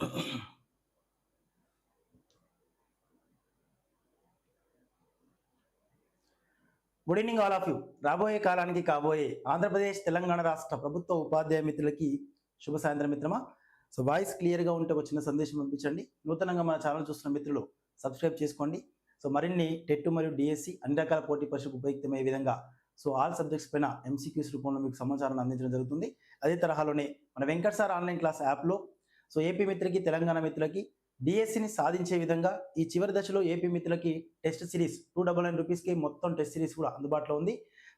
Good evening all of you. రాబోయే కాలానికి కాబోయే ఆంధ్రప్రదేశ్ తెలంగాణ రాష్ట్ర ప్రభుత్వ ఉపాధ్యాయ మిత్రులకి శుభ సాయంత్రం మిత్రమా. సో వాయిస్ క్లియర్గా ఉంటే ఒక చిన్న సందేశం పంపించండి. నూతనంగా మన ఛానల్ చూస్తున్న మిత్రులు సబ్స్క్రైబ్ చేసుకోండి. సో మరిన్ని టెట్ మరియు డిఎస్సి అన్ని రకాల పోటీ పరీక్షకు ఉపయుక్తమయ్యే విధంగా సో ఆల్ సబ్జెక్ట్స్ పైన ఎంసీక్యూస్ రూపంలో మీకు సమాచారాన్ని అందించడం జరుగుతుంది. అదే తరహాలోనే మన వెంకట్ సార్ ఆన్లైన్ క్లాస్ యాప్లో సో ఏపీ మిత్రులకి తెలంగాణ మిత్రులకి డిఎస్సిని సాధించే విధంగా ఈ చివరి దశలో ఏపీ మిత్రులకి టెస్ట్ సిరీస్ 299 రూపీస్కి మొత్తం టెస్ట్ సిరీస్ కూడా అందుబాటులో ఉంది.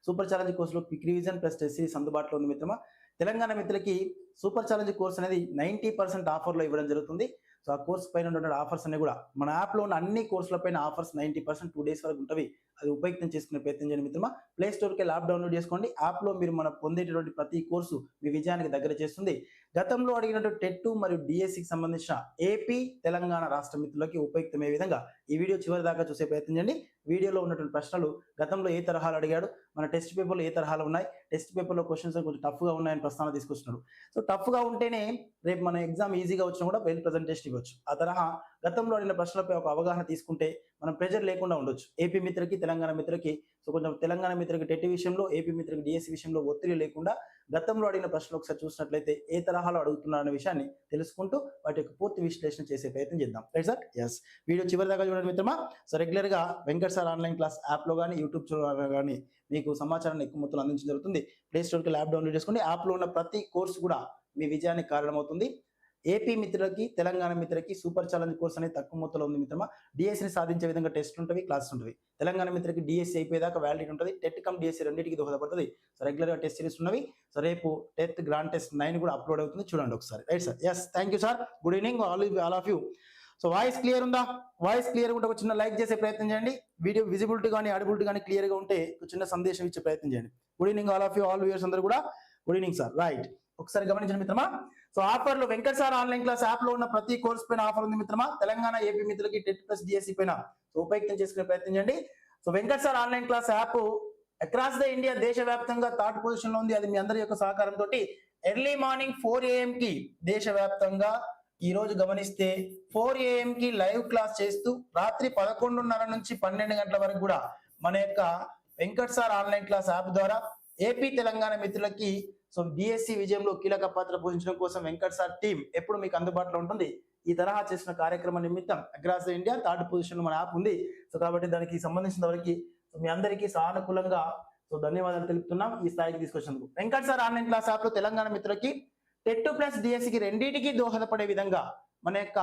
సూపర్ ఛాలెంజ్ కోర్సులో quick revision plus test series అందుబాటులో ఉంది మిత్రమా. తెలంగాణ మిత్రులకి సూపర్ ఛాలెంజ్ కోర్స్ అనేది 90% ఆఫర్లో ఇవ్వడం జరుగుతుంది. సో ఆ కోర్స్ పైన ఉన్నటువంటి ఆఫర్స్ అన్ని కూడా మన యాప్లో ఉన్న అన్ని కోర్సుల పైన ఆఫర్స్ 90% 2 days వరకు ఉంటుంది. అది ఉపయుక్తం చేసుకునే ప్రయత్నం చేయండి మిత్రమా. ప్లే స్టోర్కి యాప్ డౌన్లోడ్ చేసుకోండి. యాప్లో మీరు మన పొందేటటువంటి ప్రతి కోర్సు మీ విజయానికి దగ్గర చేస్తుంది. గతంలో అడిగినటువంటి టెట్ మరియు డిఎస్సికి సంబంధించిన ఏపీ తెలంగాణ రాష్ట్ర మిత్రులకి ఉపయుక్తమయ్యే విధంగా ఈ వీడియో చివరి దాకా చూసే ప్రయత్నం చేయండి. వీడియోలో ఉన్నటువంటి ప్రశ్నలు గతంలో ఏ తరహాలు అడిగాడు, మన టెస్ట్ పేపర్లో ఏ తరహాలు ఉన్నాయి, టెస్ట్ పేపర్లో క్వశ్చన్స్ కొంచెం టఫ్గా ఉన్నాయని ప్రస్తావన తీసుకొస్తున్నాడు. సో టఫ్గా ఉంటేనే రేపు మన ఎగ్జామ్ ఈజీగా వచ్చినా కూడా వెల్ ప్రజెంటేషన్ ఇవ్వచ్చు. ఆ తరహా గతంలో అడిగిన ప్రశ్నలపై ఒక అవగాహన తీసుకుంటే మనం ప్రెజర్ లేకుండా ఉండొచ్చు. ఏపీ మిత్రకి తెలంగాణ మిత్రకి సో కొంచెం తెలంగాణ మిత్రకి టెట్ విషయంలో, ఏపీ మిత్రకి డిఎస్సి విషయంలో ఒత్తిడి లేకుండా గతంలో అడిగిన ప్రశ్నలు ఒకసారి చూసినట్లయితే ఏ తరహాలో అడుగుతున్నారనే విషయాన్ని తెలుసుకుంటూ వాటి యొక్క పూర్తి విశ్లేషణ చేసే ప్రయత్నం చేద్దాం. Right sir? ఎస్. వీడియో చివరి దాకా చూడండి మిత్రమా. సో రెగ్యులర్గా వెంకట్ సార్ ఆన్లైన్ క్లాస్ యాప్లో కానీ యూట్యూబ్ ఛానల్లో కానీ మీకు సమాచారాన్ని ఎక్కువ మొత్తంలో అందించడం జరుగుతుంది. ప్లే స్టోర్కి యాప్ డౌన్లోడ్ చేసుకోండి. యాప్లో ఉన్న ప్రతి కోర్సు కూడా మీ విజయానికి కారణమవుతుంది. ఏపీ మిత్రులకి తెలంగాణ మిత్రులకి సూపర్ ఛాలెంజ్ కోర్స్ అనేది తక్కువ మొత్తంలో ఉంది మిత్రమా. డిఎస్సిని సాధించే విధంగా టెస్ట్లు ఉంటుంది, క్లాసెస్ ఉంటుంది. తెలంగాణ మిత్రులకి డిఎస్సి అయిపోయేదాకా వ్యాలిడిటీ ఉంటుంది. టెట్ కమ్ డిఎస్సి రెండింటికి దోహదపడుతుంది. సో రెగ్యులర్గా టెస్ట్ సిరీస్ ఉన్నవి. సో రేపు టెట్ గ్రాండ్ టెస్ట్ 9 కూడా అప్లోడ్ అవుతుంది, చూడండి ఒకసారి. Right sir? Yes. Thank you sir. Good evening all of you. So voice clear ఉందా? వాయిస్ క్లియర్ ఉంటే ఒక చిన్న లైక్ చేసే ప్రయత్నం చేయండి. వీడియో విజిబిలిటీ కానీ ఆడిబిలిటీ కానీ క్లియర్గా ఉంటే ఒక చిన్న సందేశం ఇచ్చే ప్రయత్నం చేయండి. Good evening all of you, all viewers అందరూ కూడా గుడ్ ఈవినింగ్ సార్. రైట్, ఒకసారి గమనించండి మిత్రమా. సో ఆఫర్లు Venkat sir online class app లో ఉన్న ప్రతి కోర్స్ పైన ఆఫర్ ఉంది మిత్రమా. తెలంగాణ ఏపీ మిత్రులకి టెట్ ప్లస్ డిఎస్సి పైన సో ఉపయుక్తం చేసుకునే ప్రయత్నం చేయండి. So Venkat sir online class app across the India దేశవ్యాప్తంగా థర్డ్ పొజిషన్ లో ఉంది. అది మీ అందరి యొక్క సహకారంతో ఎర్లీ మార్నింగ్ 4 AM కి దేశవ్యాప్తంగా ఈ రోజు గమనిస్తే 4 AM కి లైవ్ క్లాస్ చేస్తూ రాత్రి 11:30 నుంచి 12 గంటల వరకు కూడా మన యొక్క Venkat sir online class app ద్వారా ఏపీ తెలంగాణ మిత్రులకి సో డిఎస్సి విజయంలో కీలక పాత్ర పోషించడం కోసం వెంకట్ సార్ టీం ఎప్పుడు మీకు అందుబాటులో ఉంటుంది. ఈ తరహా చేసిన కార్యక్రమం నిమిత్తం అక్రాస్ ఇండియా థర్డ్ పొజిషన్ లో మన యాప్ ఉంది. సో కాబట్టి దానికి సంబంధించిన వరకు మీ అందరికీ సానుకూలంగా సో ధన్యవాదాలు తెలుపుతున్నాం ఈ స్థాయికి తీసుకొచ్చినందుకు. Venkat sir online class app లో తెలంగాణ మిత్రులకి టెట్ ప్లస్ డిఎస్సికి రెండింటికి దోహదపడే విధంగా మన యొక్క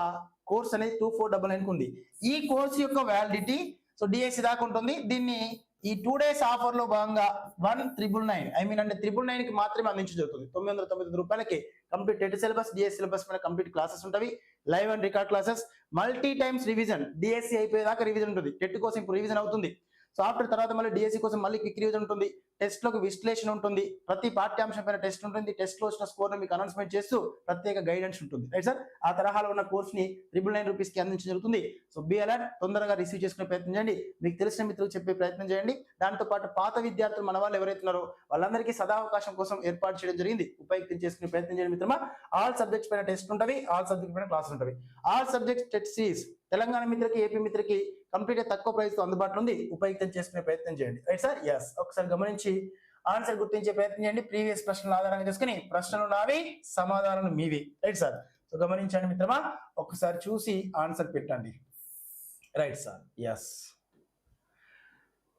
కోర్స్ అనేది 2499 ఉంది. ఈ కోర్స్ యొక్క వ్యాలిడిటీ సో డిఎస్సి దాకా ఉంటుంది. దీన్ని ఈ 2 days ఆఫర్ లో భాగంగా 1999 అంటే 999 కి మాత్రమే అందించడం జరుగుతుంది. 999 రూపాయలకి complete TET syllabus, DSC syllabus పైన కంప్లీట్ క్లాసెస్ ఉంటాయి. Live and record classes, multi times revision. DSC అయిపోయేదాకా రివిజన్ ఉంటుంది. టెట్ కోసం ఇప్పుడు రివిజన్ అవుతుంది. సో ఆఫ్టర్ తర్వాత మళ్ళీ డిఎస్సి కోసం మళ్ళీ క్విక్ రివిజన్ ఉంటుంది. టెస్ట్ లకు విశ్లేషణ ఉంటుంది. ప్రతి పాఠ్యాంశం పైన టెస్ట్ ఉంటుంది. టెస్ట్ లో వచ్చిన స్కోర్ మీకు అనౌన్స్మెంట్ చేస్తూ ప్రత్యేక గైడెన్స్ ఉంటుంది. Right sir? ఆ తరహాలో ఉన్న కోర్స్ ని 999 రూపీస్ కి అందించడం జరుగుతుంది. సో బి అలర్ట్, తొందరగా రిసీవ్ చేసుకునే ప్రయత్నం చేయండి. మీకు తెలిసిన మిత్రులకు చెప్పే ప్రయత్నం చేయండి. దాంతో పాటు పాత విద్యార్థులు మన వాళ్ళు ఎవరైతున్నారో వాళ్ళందరికీ సదావకాశం కోసం ఏర్పాటు చేయడం జరిగింది. ఉపయుక్తం చేసుకునే ప్రయత్నం చేయండి మిత్రమా. ఆల్ సబ్జెక్ట్స్ పైన టెస్ట్ ఉంటుంది, ఆల్ సబ్జెక్ట్ పైన క్లాస్ ఉంటుంది. All subjects test series Telangana మిత్రకి ఏపీ మిత్రకి కంప్లీట్ తక్కువ ప్రైస్ తో అందుబాటులో ఉంది. ఉపయుక్తం చేసుకునే ప్రయత్నం చేయండి. Right sir? ఎస్. ఒకసారి గమనించి ఆన్సర్ గుర్తించే ప్రయత్నం చేయండి. ప్రీవియస్ ప్రశ్నలు ఆధారంగా చేసుకుని ప్రశ్నలు నావి, సమాధానాలు మీవి. Right sir? సో గమనించండి మిత్రమా, ఒకసారి చూసి ఆన్సర్ పెట్టండి. Right sir? ఎస్.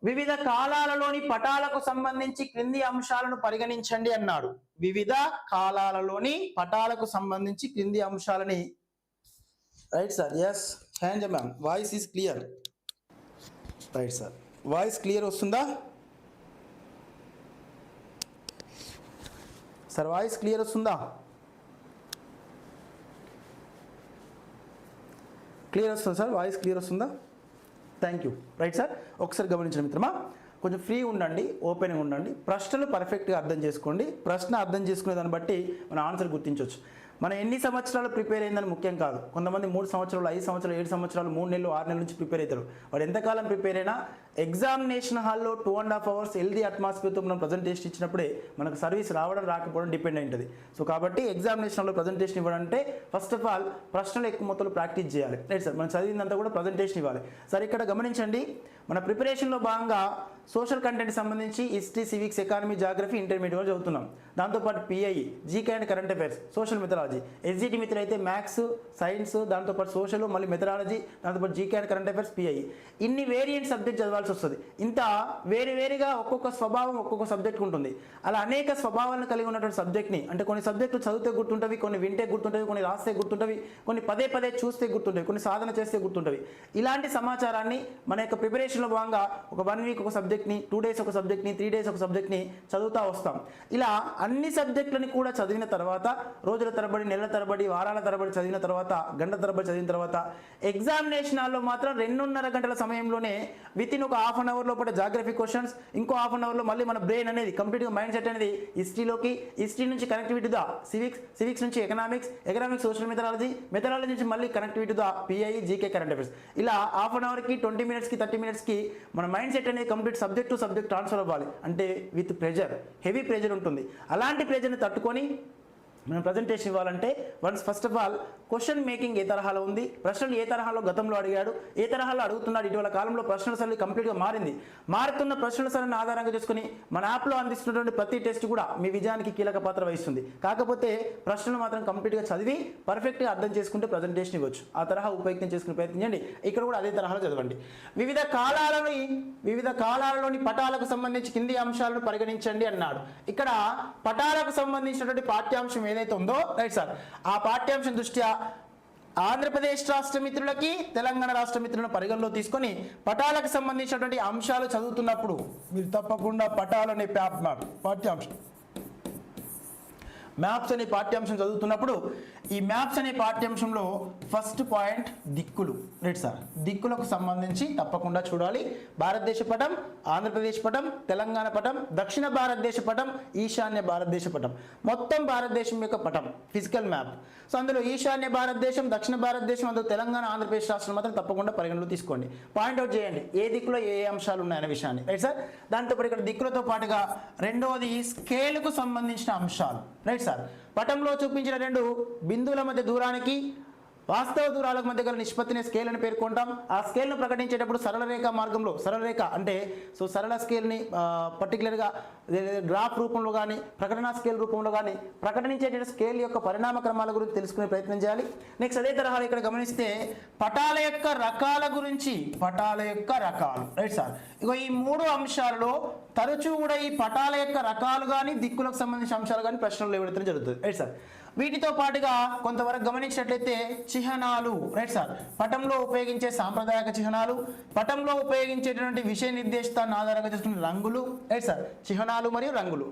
వివిధ కాలాలలోని పటాలకు సంబంధించి క్రింది అంశాలను పరిగణించండి అన్నాడు. వివిధ కాలాలలోని పటాలకు సంబంధించి క్రింది అంశాలని. Right sir? Yes. And ma'am, voice is clear. Right sir? Voice clear వస్తుందా సార్? వాయిస్ క్లియర్ వస్తుందా? క్లియర్ వస్తుంది సార్? వాయిస్ క్లియర్ వస్తుందా? Thank you. Right sir? ఒకసారి గమనించండి మిత్రమా, కొంచెం ఫ్రీ ఉండండి, ఓపెన్గా ఉండండి. ప్రశ్నలు పర్ఫెక్ట్గా అర్థం చేసుకోండి. ప్రశ్న అర్థం చేసుకునే దాన్ని బట్టి మన ఆన్సర్ గుర్తించవచ్చు. మనం ఎన్ని సంవత్సరాలు ప్రిపేర్ అయిందని ముఖ్యం కాదు. కొంతమంది 3 సంవత్సరాలు, 5 సంవత్సరాలు, 7 సంవత్సరాలు, 3 నెలలు, 6 నెలల నుంచి ప్రిపేర్ అవుతారు. వాడు ఎంతకాలం ప్రిపేర్ అయినా ఎగ్జామినేషన్ హాల్లో 2.5 hours హెల్దీ అట్మాస్ఫియర్తో మనం ప్రజెంటేషన్ ఇచ్చినప్పుడే మనకు సర్వీస్ రావడం రాకపోవడం డిపెండ్ అయి ఉంటుంది. సో కాబట్టి ఎగ్జామినేషన్ హాల్లో ప్రజెంటేషన్ ఇవ్వాలంటే ఫస్ట్ ఆఫ్ ఆల్ ప్రశ్నలు ఎక్కువ మొత్తంలో ప్రాక్టీస్ చేయాలి. రైట్ సార్, మనం చదివిందంతా కూడా ప్రజెంటేషన్ ఇవ్వాలి. సార్ ఇక్కడ గమనించండి, మన ప్రిపరేషన్లో భాగంగా సోషల్ కంటెంట్ సంబంధించి history, civics, economy, geography, intermediate వరకు చదువుతున్నాం. దాంతోపాటు pi, GK and current affairs, social methodology, SGT మిత్రులు అయితే మ్యాథ్స్, సైన్స్, దాంతోపాటు సోషల్, మళ్ళీ మెథడాలజీ, దాంతోపాటు GK and current affairs, pi, ఇన్ని వేరియంట్ సబ్జెక్ట్ చదవాల్సి వస్తుంది. ఇంత వేరుగా ఒక్కొక్క స్వభావం ఒక్కొక్క సబ్జెక్ట్ ఉంటుంది. అలా అనేక స్వభావాలను కలిగి ఉన్నటువంటి సబ్జెక్ట్ని, అంటే కొన్ని సబ్జెక్టులు చదివితే గుర్తుంటవి, కొన్ని వింటే గుర్తుంటవి, కొన్ని రాస్తే గుర్తుంటవి, కొన్ని పదే చూస్తే గుర్తుంటవి, కొన్ని సాధన చేస్తే గుర్తుంటవి. ఇలాంటి సమాచారాన్ని మన యొక్క ప్రిపరేషన్లో భాగంగా ఒక 1 week ఒక సబ్జెక్ట్ని, 2 days ఒక సబ్జెక్ట్ని, 3 days ఒక సబ్జెక్ట్ని చదువుతూ వస్తాం. ఇలా అన్ని సబ్జెక్టులని కూడా చదివిన తర్వాత రోజుల తరబడి, నెలల తరబడి, వారాల తరబడి చదివిన తర్వాత, గంట తరబడి చదివిన తర్వాత ఎగ్జామినేషన్ హాల్లో మాత్రం 2.5 గంటల సమయంలోనే వితిన్ ఒక ½ hour లోపల జాగ్రఫీ క్వశ్చన్స్, ఇంకో ½ hour మళ్ళీ మన బ్రెయిన్ అనేది కంప్లీట్గా మైండ్ సెట్ అనేది హిస్టరీ నుంచి కనెక్టివిటీ దా సివిక్స్ నుంచి ఎకనామిక్స్ సోషల్ మెథడాలజీ నుంచి మళ్ళీ కనెక్టివిటీ దా పిఐ, జీకే, కరెంట్ అఫైర్స్. ఇలా ½ hourకి 20 minutesకి 30 minutesకి మన మైండ్ సెట్ అనేది complete subject to subject transfer అవ్వాలి. అంటే విత్ ప్రెజర్, హెవీ ప్రెజర్ ఉంటుంది. అలాంటి ప్రెజర్ని తట్టుకొని మనం ప్రజెంటేషన్ ఇవ్వాలంటే first of all question making a తరహాలో ఉంది, ప్రశ్నలు ఏ తరహాలో గతంలో అడిగాడు, ఏ తరహాలో అడుగుతున్నాడు, ఇటీవల కాలంలో ప్రశ్నల సరళి కంప్లీట్గా మారుతున్న ప్రశ్నల సరళిని ఆధారంగా చేసుకుని మన యాప్లో అందిస్తున్నటువంటి ప్రతి టెస్ట్ కూడా మీ విజయానికి కీలక పాత్ర వహిస్తుంది. కాకపోతే ప్రశ్నలు మాత్రం కంప్లీట్గా చదివి పర్ఫెక్ట్గా అర్థం చేసుకుంటే ప్రజెంటేషన్ ఇవ్వచ్చు. ఆ తరహా ఉపయోగం చేసుకుని ప్రయత్నించండి. ఇక్కడ కూడా అదే తరహాలో చదవండి. వివిధ కాలాలలోని పటాలకు సంబంధించి కింది అంశాలను పరిగణించండి అన్నాడు. ఇక్కడ పటాలకు సంబంధించినటువంటి పాఠ్యాంశం ఏదైతే ఉందో, రైట్ సార్, ఆ పాఠ్యాంశం దృష్ట్యా ఆంధ్రప్రదేశ్ రాష్ట్ర మిత్రులకి, తెలంగాణ రాష్ట్ర మిత్రులను పరిగణలో తీసుకొని పటాలకు సంబంధించినటువంటి అంశాలు చదువుతున్నప్పుడు మీరు తప్పకుండా పటాలు అనే పాఠ్యాంశం మ్యాప్స్ అనే పాఠ్యాంశం చదువుతున్నప్పుడు ఈ మ్యాప్స్ అనే పాఠ్యాంశంలో ఫస్ట్ పాయింట్ దిక్కులు. రైట్ సార్, దిక్కులకు సంబంధించి తప్పకుండా చూడాలి. భారతదేశ పటం, ఆంధ్రప్రదేశ్ పటం, తెలంగాణ పటం, దక్షిణ భారతదేశ పటం, ఈశాన్య భారతదేశ పటం, మొత్తం భారతదేశం యొక్క పటం, ఫిజికల్ మ్యాప్. సో అందులో ఈశాన్య భారతదేశం, దక్షిణ భారతదేశం, అందులో తెలంగాణ, ఆంధ్రప్రదేశ్ రాష్ట్రం మాత్రం తప్పకుండా పరిగణలో తీసుకోండి. పాయింట్అవుట్ చేయండి ఏ దిక్కులో ఏ అంశాలు ఉన్నాయనే విషయాన్ని. రైట్ సార్, దాంతోపాటు ఇక్కడ దిక్కులతో పాటుగా రెండవది స్కేలుకు సంబంధించిన అంశాలు. రైట్ సార్, పటంలో చూపించిన 2 బిందువుల మధ్య దూరానికి వాస్తవ దూరాలకు మధ్య గల నిష్పత్తిని స్కేల్ అని పేర్కొంటాం. ఆ స్కేల్ను ప్రకటించేటప్పుడు సరళ రేఖ మార్గంలో, సరళ రేఖ అంటే సరళ స్కేల్ని పర్టికులర్గా గ్రాఫ్ రూపంలో కానీ, ప్రకటన స్కేల్ రూపంలో కానీ ప్రకటించేట స్కేల్ యొక్క పరిణామ క్రమాల గురించి తెలుసుకునే ప్రయత్నం చేయాలి. నెక్స్ట్ అదే తరహాలో ఇక్కడ గమనిస్తే పటాల యొక్క రకాల గురించి, రైట్ సార్, ఇగో ఈ 3 అంశాలలో తరచూ కూడా ఈ పటాల యొక్క రకాలు కానీ, దిక్కులకు సంబంధించిన అంశాలు కానీ ప్రశ్నలు ఇవ్వడం జరుగుతుంది. రైట్ సార్, వీటితో పాటుగా కొంతవరకు గమనించినట్లయితే చిహ్నాలు. రైట్ సార్, పటంలో ఉపయోగించే సాంప్రదాయక చిహ్నాలు, పటంలో ఉపయోగించేటువంటి విషయ నిర్దేశితాన్ని ఆధారంగా చేసుకున్న రంగులు. రైట్ సార్, చిహ్నాలు మరియు రంగులు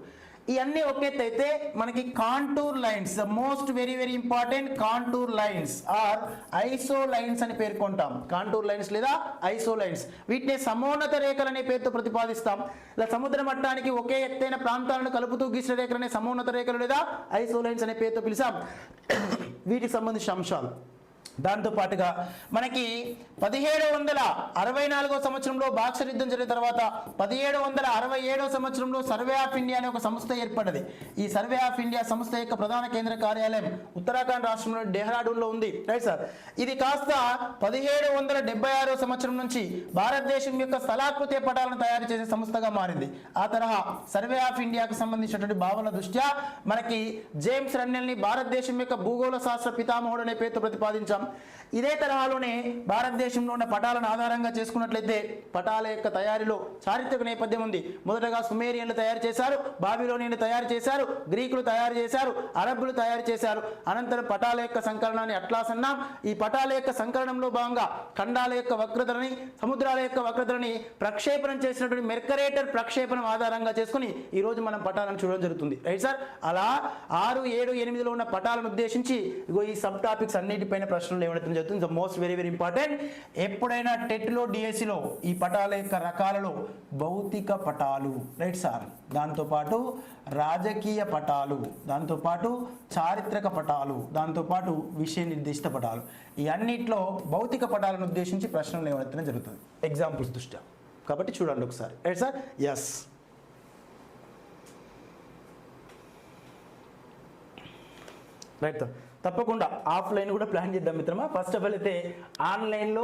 ఇవన్నీ ఒక ఎత్తు అయితే మనకి contour lines, the most very important contour lines are iso lines అని పేర్కొంటాం. కాంటూర్ లైన్స్ లేదా ఐసో లైన్స్, వీటిని సమోన్నత రేఖలు అనే పేరుతో ప్రతిపాదిస్తాం. ఇలా సముద్ర మట్టానికి ఒకే ఎత్తైన ప్రాంతాలను కలుపుతూ గీసిన రేఖలనే సమోన్నత రేఖలు లేదా ఐసో లైన్స్ అనే పేరుతో పిలిచాం. వీటికి సంబంధించిన అంశాలు. దాంతో పాటుగా మనకి 1764 సంవత్సరంలో బాక్సర్ యుద్ధం జరిగిన తర్వాత 1767 సంవత్సరంలో సర్వే ఆఫ్ ఇండియా అనే ఒక సంస్థ ఏర్పడ్డది. ఈ సర్వే ఆఫ్ ఇండియా సంస్థ యొక్క ప్రధాన కేంద్ర కార్యాలయం ఉత్తరాఖండ్ రాష్ట్రంలో డెహ్రాడూన్లో ఉంది. రైట్ సార్, ఇది కాస్త 1776 సంవత్సరం నుంచి భారతదేశం యొక్క స్థలాకృతి పటాలను తయారు చేసే సంస్థగా మారింది. ఆ తరహా సర్వే ఆఫ్ ఇండియాకు సంబంధించినటువంటి భావన దృష్ట్యా మనకి జేమ్స్ రన్నెల్ని భారతదేశం యొక్క భూగోళ శాస్త్ర పితామహుడు అనే పేరుతో ప్రతిపాదించాం. ఇదే తరహాలోనే భారతదేశంలో ఉన్న పటాలను ఆధారంగా చేసుకున్నట్లయితే పటాల యొక్క తయారీలో చారిత్రక నేపథ్యం ఉంది. మొదటగా సుమేరియన్లు తయారు చేశారు, బాబిలోనియన్లు తయారు చేశారు, గ్రీకులు తయారు చేశారు, అరబ్బులు తయారు చేశారు. అనంతరం పటాల యొక్క సంకలనాన్ని అట్లాస్ అన్నాం. ఈ పటాల యొక్క సంకలనంలో భాగంగా ఖండాల యొక్క వక్రతలని, సముద్రాల యొక్క వక్రతలని ప్రక్షేపణం చేసినటువంటి మెర్కరేటర్ ప్రక్షేపణం ఆధారంగా చేసుకుని ఈ రోజు మనం పటాలను చూడడం జరుగుతుంది. రైట్ సార్, అలా 6, 7, 8లో ఉన్న పటాలను ఉద్దేశించి ఇగో ఈ సబ్ టాపిక్స్ అన్నిటిపైన ప్రశ్నలు ప్రశ్నలు ఏమైతే జరుగుతుంది. So most very very important. ఎప్పుడైనా టెట్లో డిఎస్సిలో ఈ పటాల యొక్క రకాలలో భౌతిక పటాలు, రైట్ సార్, దాంతోపాటు రాజకీయ పటాలు, దాంతోపాటు చారిత్రక పటాలు, దాంతోపాటు విషయ నిర్దిష్ట పటాలు, ఈ అన్నిట్లో భౌతిక పటాలను ఉద్దేశించి ప్రశ్నలు ఏమైతే జరుగుతుంది ఎగ్జాంపుల్స్ దృష్ట్యా. కాబట్టి చూడండి ఒకసారి, రైట్ సార్. Yes, right. తప్పకుండా ఆఫ్లైన్ కూడా ప్లాన్ చేద్దాం మిత్రమా. ఫస్ట్ ఆఫ్ ఆల్ అయితే ఆన్లైన్లో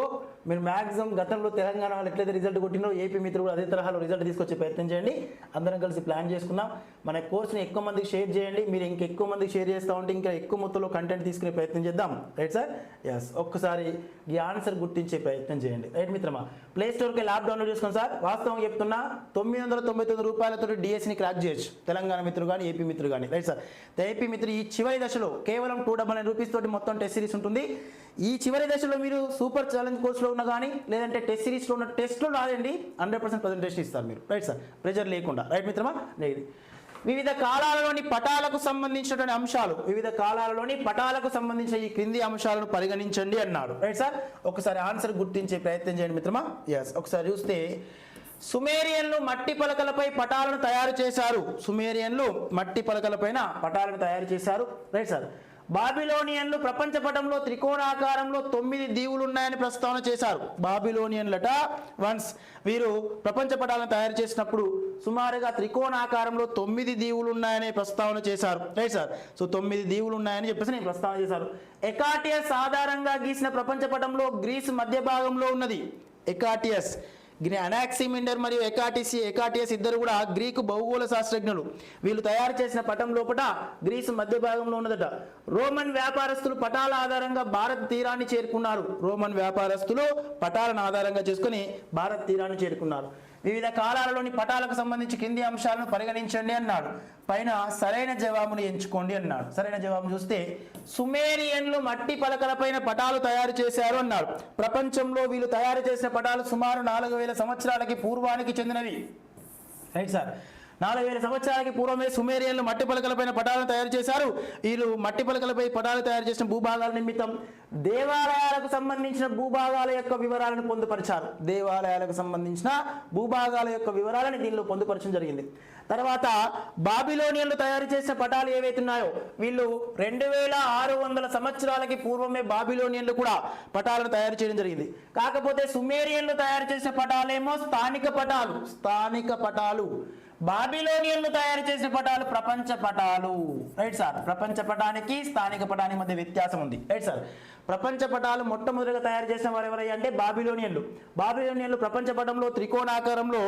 మీరు మ్యాక్సిమం గతంలో తెలంగాణ వాళ్ళు ఎట్లయితే రిజల్ట్ కొట్టినో ఏపీ మిత్రులు కూడా అదే తరహాలో రిజల్ట్ తీసుకొచ్చే ప్రయత్నం చేయండి. అందరం కలిసి ప్లాన్ చేసుకుందాం. మన కోర్స్ని ఎక్కువ మందికి షేర్ చేయండి. మీరు ఇంకెక్కువ మందికి షేర్ చేస్తూ ఉంటే ఇంకా ఎక్కువ మొత్తంలో కంటెంట్ తీసుకునే ప్రయత్నం చేద్దాం, రైట్ సార్. ఎస్, ఒక్కసారి ఈ ఆన్సర్ గుర్తించే ప్రయత్నం చేయండి, రైట్ మిత్రమా. ప్లే స్టోర్కి యాప్ డౌన్లోడ్ చేసుకోండి సార్. వాస్తవం చెప్తున్నా 999 రూపాయలతో డిఎస్సిని క్రాక్ చేయొచ్చు తెలంగాణ మిత్రులు కానీ ఏపీ మిత్రులు కానీ, రైట్ సార్. ఏపీ మిత్రులు ఈ చివరి దశలో కేవలం 299 రూపీస్ తోటి మొత్తం టెస్ట్ సిరీస్ ఉంటుంది. ఈ చివరి దశలో మీరు సూపర్ ఛాలెంజ్ కోర్సులో ఉన్న కానీ లేదంటే టెస్ట్ సిరీస్లో ఉన్న టెస్ట్లో రాదండి 100% ప్రజెంటేషన్ ఇస్తారు మీరు, రైట్ సార్, ప్రెజర్ లేకుండా, రైట్ మిత్రమా. వివిధ కాలాలలోని పటాలకు సంబంధించినటువంటి అంశాలు, వివిధ కాలాలలోని పటాలకు సంబంధించిన ఈ క్రింది అంశాలను పరిగణించండి అన్నాడు, రైట్ సార్. ఒకసారి ఆన్సర్ గుర్తించే ప్రయత్నం చేయండి మిత్రమా. ఎస్, ఒకసారి చూస్తే సుమేరియన్లు మట్టి పలకలపై పటాలను తయారు చేశారు. సుమేరియన్లు మట్టి పలకలపైన పటాలను తయారు చేశారు, రైట్ సార్. బాబిలోనియన్లు ప్రపంచ పటంలో త్రికోణాకారంలో 9 దీవులు ఉన్నాయని ప్రస్తావన చేశారు. బాబిలోనియన్లట వన్స్ వీరు ప్రపంచ పటాలను తయారు చేసినప్పుడు సుమారుగా త్రికోణాకారంలో 9 దీవులు ఉన్నాయని ప్రస్తావన చేశారు, రైట్ సార్. సో 9 దీవులు ఉన్నాయని చెప్పేసి నేను ప్రస్తావన చేశారు. ఎకాటియస్ ఆధారంగా గీసిన ప్రపంచ పటంలో గ్రీస్ మధ్య భాగంలో ఉన్నది. ఎకాటియస్, అనాక్సిమిండర్ మరియు ఎకాటియస్ ఇద్దరు కూడా గ్రీకు భౌగోళ శాస్త్రజ్ఞులు. వీళ్ళు తయారు చేసిన పటం లోపల గ్రీసు మధ్య భాగంలో ఉన్నదట. రోమన్ వ్యాపారస్తులు పటాల ఆధారంగా భారత తీరాన్ని చేరుకున్నారు. రోమన్ వ్యాపారస్తులు పటాలను ఆధారంగా చేసుకుని భారత తీరాన్ని చేరుకున్నారు. వివిధ కాలాలలోని పటాలకు సంబంధించి కింది అంశాలను పరిగణించండి అన్నాడు. పైన సరైన జవాబును ఎంచుకోండి అన్నాడు. సరైన జవాబు చూస్తే సుమేరియన్లు మట్టి పలకలపైన పటాలు తయారు చేశారు అన్నాడు. ప్రపంచంలో వీళ్ళు తయారు చేసిన పటాలు సుమారు 4000 సంవత్సరాలకి పూర్వానికి చెందినవి, రైట్ సార్. 4000 సంవత్సరాలకి పూర్వమే సుమేరియన్లు మట్టి పలకలపైన పటాలను తయారు చేశారు. వీళ్ళు మట్టి పలకలపై పటాలు తయారు చేసిన భూభాగాల నిమిత్తం దేవాలయాలకు సంబంధించిన భూభాగాల యొక్క వివరాలను పొందుపరిచారు. దేవాలయాలకు సంబంధించిన భూభాగాల యొక్క వివరాలను దీనిలో పొందుపరచడం జరిగింది. తర్వాత బాబిలోనియన్లు తయారు చేసిన పటాలు ఏవైతున్నాయో వీళ్ళు 2600 సంవత్సరాలకి పూర్వమే బాబిలోనియన్లు కూడా పటాలను తయారు చేయడం జరిగింది. కాకపోతే సుమేరియన్లు తయారు చేసిన పటాలేమో స్థానిక పటాలు. బాబిలోనియన్లు తయారు చేసిన పటాలు ప్రపంచ పటాలు, రైట్ సార్. ప్రపంచ పటానికి స్థానిక పటానికి మధ్య వ్యత్యాసం ఉంది, రైట్ సార్. ప్రపంచ పటాలు మొట్టమొదటిగా తయారు చేసిన వారు ఎవరయ్యా అంటే బాబిలోనియన్లు ప్రపంచ పటంలో త్రికోణాకారంలో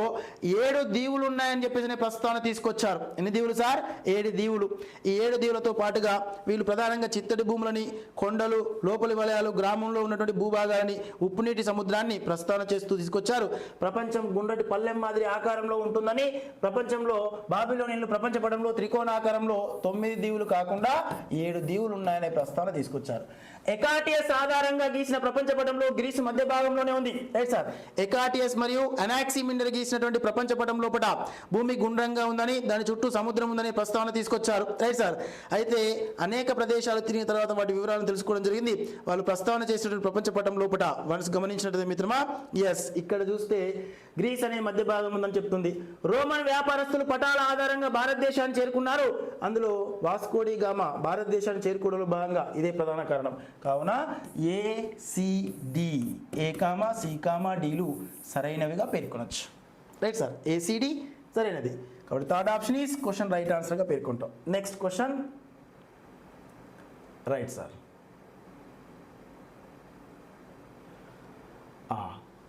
7 దీవులు ఉన్నాయని చెప్పేసి ప్రస్తావన తీసుకొచ్చారు. ఎన్ని దీవులు సార్? 7 దీవులు. ఈ 7 దీవులతో పాటుగా వీళ్ళు ప్రధానంగా చిత్తడి భూములని, కొండలు, లోపలి వలయాలు, గ్రామంలో ఉన్నటువంటి భూభాగాలని, ఉప్పునీటి సముద్రాన్ని ప్రస్తావన చేస్తూ తీసుకొచ్చారు. ప్రపంచం గుండ్రటి పల్లెం మాదిరి ఆకారంలో ఉంటుందని ప్రపంచంలో బాబిలోనియన్లు ప్రపంచ పటంలో త్రికోణాకారంలో 9 దీవులు కాకుండా 7 దీవులు ఉన్నాయనే ప్రస్తావన తీసుకొచ్చారు. ఎకాటియస్ ఆధారంగా గీసిన ప్రపంచ పటంలో గ్రీసు మధ్య భాగంలోనే ఉంది, రైట్ సార్. ఎకాటియస్ మరియు అనాక్సిమిండర్ గీసినటువంటి ప్రపంచ పటం లోపల భూమి గుండ్రంగా ఉందని, దాని చుట్టూ సముద్రం ఉందని ప్రస్తావన తీసుకొచ్చారు, రైట్ సార్. అయితే అనేక ప్రదేశాలు తిరిగిన తర్వాత వాటి వివరాలను తెలుసుకోవడం జరిగింది. వాళ్ళు ప్రస్తావన చేసినటువంటి ప్రపంచ పటం లోపల వన్స్ గమనించినట్టు మిత్రమా, ఎస్, ఇక్కడ చూస్తే గ్రీస్ అనే మధ్య భాగం ఉందని చెప్తుంది. రోమన్ వ్యాపారస్తులు పటాల ఆధారంగా భారతదేశాన్ని చేరుకున్నారు. అందులో వాస్కోడి గామా భారతదేశాన్ని చేరుకోవడంలో భాగంగా ఇదే ప్రధాన కారణం. కావున ACDలు సరైనవిగా పేర్కొనొచ్చు, రైట్ సార్. ACD సరైనది. కాబట్టి third option is question right ఆన్సర్గా పేర్కొంటాం. Next question, right sir.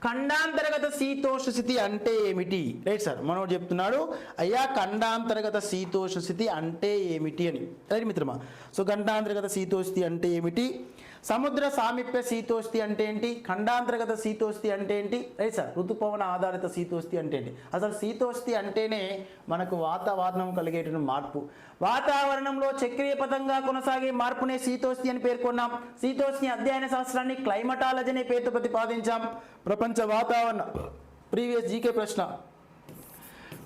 ఖండాంతర్గత శీతోష్ణ స్థితి అంటే ఏమిటి, రైట్ సార్. మనోడు చెప్తున్నాడు అయ్యా ఖండాంతర్గత శీతోష్ణ స్థితి అంటే ఏమిటి అని, రైట్ మిత్రమా. సో ఖండాంతర్గత శీతోష్ణి అంటే ఏమిటి, సముద్ర సామీప్య శీతోష్ణి అంటే ఏంటి, ఖండాంతర్గత శీతోష్ణి అంటే ఏంటి, రైట్ సార్. ఋతుపవన ఆధారిత శీతోష్ణి అంటే ఏంటి. అసలు శీతోష్ణి అంటేనే మనకు వాతావరణం కలిగేటువంటి మార్పు. వాతావరణంలో చక్రీయ పదంగా కొనసాగే మార్పునే శీతోష్ణి అని పేర్కొన్నాం. శీతోష్ణి అధ్యయన శాస్త్రాన్ని క్లైమటాలజీ అనే పేరుతో ప్రతిపాదించాం. ప్రపంచ వాతావరణ ప్రీవియస్ జీకే ప్రశ్న.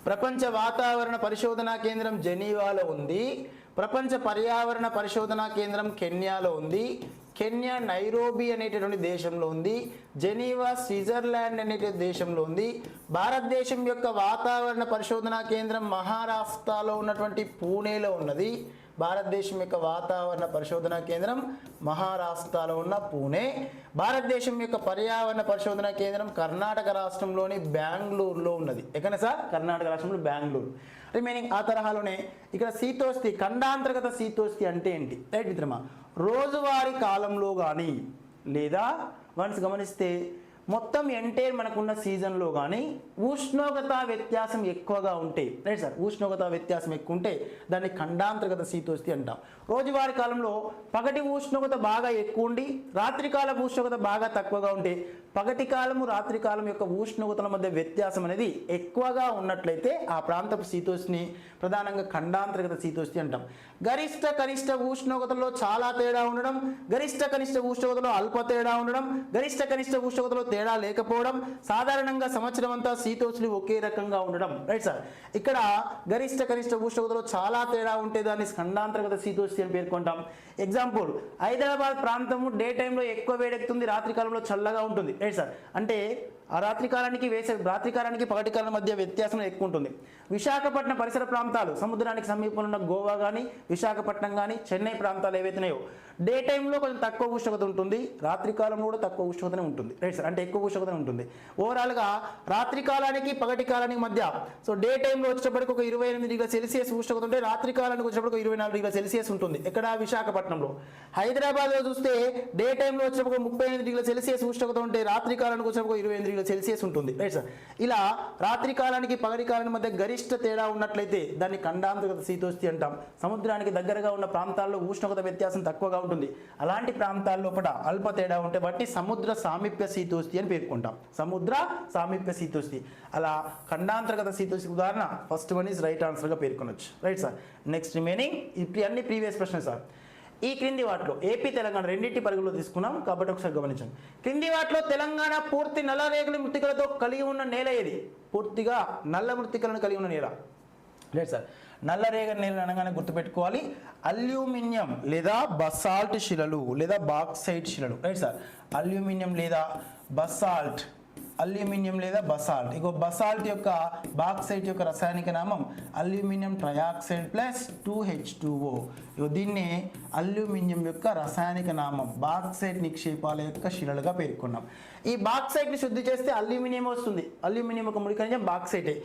ప్రపంచ వాతావరణ పరిశోధనా కేంద్రం జెనీవాలో ఉంది. ప్రపంచ పర్యావరణ పరిశోధనా కేంద్రం కెన్యాలో ఉంది. కెన్యా నైరోబి అనేటటువంటి దేశంలో ఉంది, జెనీవా స్విట్జర్లాండ్ అనే దేశంలో ఉంది. భారతదేశం యొక్క వాతావరణ పరిశోధనా కేంద్రం మహారాష్ట్రలో ఉన్నటువంటి పూణేలో ఉన్నది. భారతదేశం యొక్క వాతావరణ పరిశోధనా కేంద్రం మహారాష్ట్రలో ఉన్న పూణే. భారతదేశం యొక్క పర్యావరణ పరిశోధనా కేంద్రం కర్ణాటక రాష్ట్రంలోని బెంగళూరులో ఉన్నది. ఎక్కడ సార్? కర్ణాటక రాష్ట్రంలో బెంగళూరు. రిమైనింగ్ ఆ తరహాలోనే ఇక్కడ శీతోష్ణి, ఖండాంతర్గత శీతోష్ణి అంటే ఏంటి? రైట్ మిత్రమా, రోజువారీ కాలంలో కానీ లేదా వన్స్ గమనిస్తే మొత్తం ఎంటైర్ మనకున్న సీజన్లో కానీ ఉష్ణోగ్రత వ్యత్యాసం ఎక్కువగా ఉంటే, రైట్ సార్, ఉష్ణోగ్రత వ్యత్యాసం ఎక్కువ ఉంటే దాన్ని ఖండాంతర్గత శీతోష్ణి అంటాం. రోజువారీ కాలంలో పగటి ఉష్ణోగ్రత బాగా ఎక్కువ ఉండి రాత్రికాల ఉష్ణోగ్రత బాగా తక్కువగా ఉంటే పగటి కాలము రాత్రి కాలం యొక్క ఉష్ణోగ్రతల మధ్య వ్యత్యాసం అనేది ఎక్కువగా ఉన్నట్లయితే ఆ ప్రాంతపు శీతోష్ణి ప్రధానంగా ఖండాంతర్గత శీతోష్ణి అంటాం. గరిష్ట కనిష్ట ఉష్ణోగ్రతలో చాలా తేడా ఉండడం, గరిష్ట కనిష్ట ఉష్ణోగ్రతలో అల్ప తేడా ఉండడం, గరిష్ట కనిష్ట ఉష్ణోగ్రతలో తేడా లేకపోవడం, సాధారణంగా సంవత్సరం అంతా శీతోష్ణి ఒకే రకంగా ఉండడం. రైట్ సార్, ఇక్కడ గరిష్ట కనిష్ట ఉష్ణోగ్రతలో చాలా తేడా ఉంటే దాన్ని ఖండాంతర్గత శీతోష్ణి అని పేర్కొంటాం. ఎగ్జాంపుల్, హైదరాబాద్ ప్రాంతము డే టైంలో ఎక్కువ వేడెక్కుతుంది, రాత్రి కాలంలో చల్లగా ఉంటుంది. రైట్ సార్, అంటే ఆ రాత్రికాలానికి పగటి కాలం మధ్య వ్యత్యాసం ఎక్కువ ఉంటుంది. విశాఖపట్నం పరిసర ప్రాంతాలు, సముద్రానికి సమీపంలో ఉన్న గోవా కానీ విశాఖపట్నం కానీ చెన్నై ప్రాంతాలు ఏవైతున్నాయో డే టైంలో కొంచెం తక్కువ ఉష్ణోగ్రత ఉంటుంది, రాత్రి కాలంలో కూడా తక్కువ ఉష్ణోగ్రతనే ఉంటుంది. రైట్ సార్, అంటే ఎక్కువ ఉష్ణోగ్రత ఉంటుంది. ఓవరాల్గా రాత్రి కాలానికి పగటి కాలానికి మధ్య, సో డే టైంలో వచ్చేటప్పటికి ఒక 28 డిగ్రీల సెల్సియస్ ఉష్ణోగ్రత ఉంటే రాత్రి కాలానికి వచ్చేటప్పటికి 24 డిగ్రీల సెల్సియస్ ఉంటుంది. ఇక్కడ విశాఖపట్నంలో. హైదరాబాద్లో చూస్తే డే టైంలో వచ్చేటప్పుడు 38 డిగ్రీల సెల్సియస్ ఉష్ణోగ్రత ఉంటే రాత్రి కాలానికి వచ్చేటప్పుడు 28 డిగ్రీల సెల్సియస్ ఉంటుంది. రైట్ సార్, ఇలా రాత్రి కాలానికి పగటి కాలానికి మధ్య గరిష్ట తేడా ఉన్నట్లయితే దాన్ని ఖండాంతర్గత శీతోష్ణి అంటాం. సముద్రానికి దగ్గరగా ఉన్న ప్రాంతాల్లో ఉష్ణోగ్రత వ్యత్యాసం తక్కువగా ఉంటుంది, అలాంటి ప్రాంతాల్లో అల్ప తేడా ఉంటే బట్టి సముద్ర సామీప్య శీతోష్ణి అని పేర్కొంటాం. సముద్ర సామీప్య శీతోష్ణి. అలా ఖండాంతర్గత శీతోష్ణి ఉదాహరణ ఫస్ట్ వన్ ఈజ్ రైట్ ఆన్సర్గా పేర్కొనవచ్చు. రైట్ సార్, నెక్స్ట్ రిమైనింగ్ ఇప్పుడు అన్ని ప్రీవియస్ ప్రశ్నలు సార్. ఈ క్రింది వాటిలో ఏపీ తెలంగాణ రెండింటి పరిగణలో తీసుకున్నాం కాబట్టి ఒకసారి గమనించండి. క్రింది వాటిలో తెలంగాణ పూర్తి నల్లరేగడి మృత్తికలతో కలిగి ఉన్న నేల ఏది? పూర్తిగా నల్ల మృత్తికలను కలిగి ఉన్న నేల. రైట్ సార్, నల్లరేగడి నేల అనగానే గుర్తుపెట్టుకోవాలి అల్యూమినియం లేదా బసాల్ట్ శిలలు లేదా బాక్సైట్ శిలలు. రైట్ సార్, అల్యూమినియం లేదా బసాల్ట్, అల్యూమినియం లేదా బసాల్ట్. ఇగో బసాల్ట్ యొక్క బాక్సైట్ యొక్క రసాయనిక నామం అల్యూమినియం ట్రయాక్సైడ్ ప్లస్ 2H2O. ఇగో దీన్ని అల్యూమినియం యొక్క రసాయనిక నామం బాక్సైట్ నిక్షేపాల యొక్క శిలలుగా పేర్కొన్నాం. ఈ బాక్సైట్ని శుద్ధి చేస్తే అల్యూమినియం వస్తుంది. అల్యూమినియం ఒక ముడి ఖనిజం బాక్సైటే.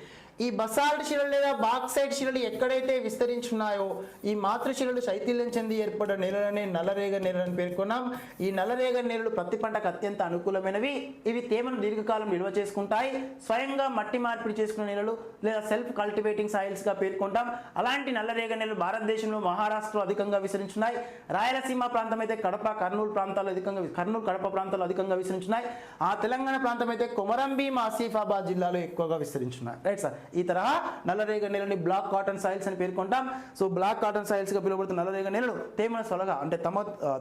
ఈ బసాల్ట్ శిలలు లేదా బాక్సైట్ శిలలు ఎక్కడైతే విస్తరించున్నాయో ఈ మాతృశిలలు శైథిల్యం చెంది ఏర్పడ్డ నేలలనే నల్లరేగడి నేలని పేర్కొన్నాం. ఈ నల్లరేగడి నేలలు ప్రతి పంటకు అత్యంత అనుకూలమైనవి. ఇవి తేమను దీర్ఘకాలం నిల్వ చేసుకుంటాయి. స్వయంగా మట్టి మార్పిడి చేసుకునే నేలలు లేదా సెల్ఫ్ కల్టివేటింగ్ సాయిల్స్గా పేర్కొంటాం. అలాంటి నల్లరేగడి నేలలు భారతదేశంలో మహారాష్ట్రలో అధికంగా విస్తరించున్నాయి. రాయలసీమ ప్రాంతం అయితే కడప కర్నూలు ప్రాంతాల్లో కర్నూలు కడప ప్రాంతాల్లో అధికంగా విస్తరించున్నాయి. ఆ తెలంగాణ ప్రాంతం అయితే కొమరంభీం ఆసిఫాబాద్ జిల్లాలో ఎక్కువగా విస్తరించున్నాయి. రైట్ సార్, ఈ తరహా నల్లరేగడి నేలని బ్లాక్ కాటన్ సాయిల్స్ అని పేర్కొంటాం. సో బ్లాక్ కాటన్ సాయిల్స్ గా పిలువబడుతున్న నల్లరేగడి నేలలు తేమను సొలగా అంటే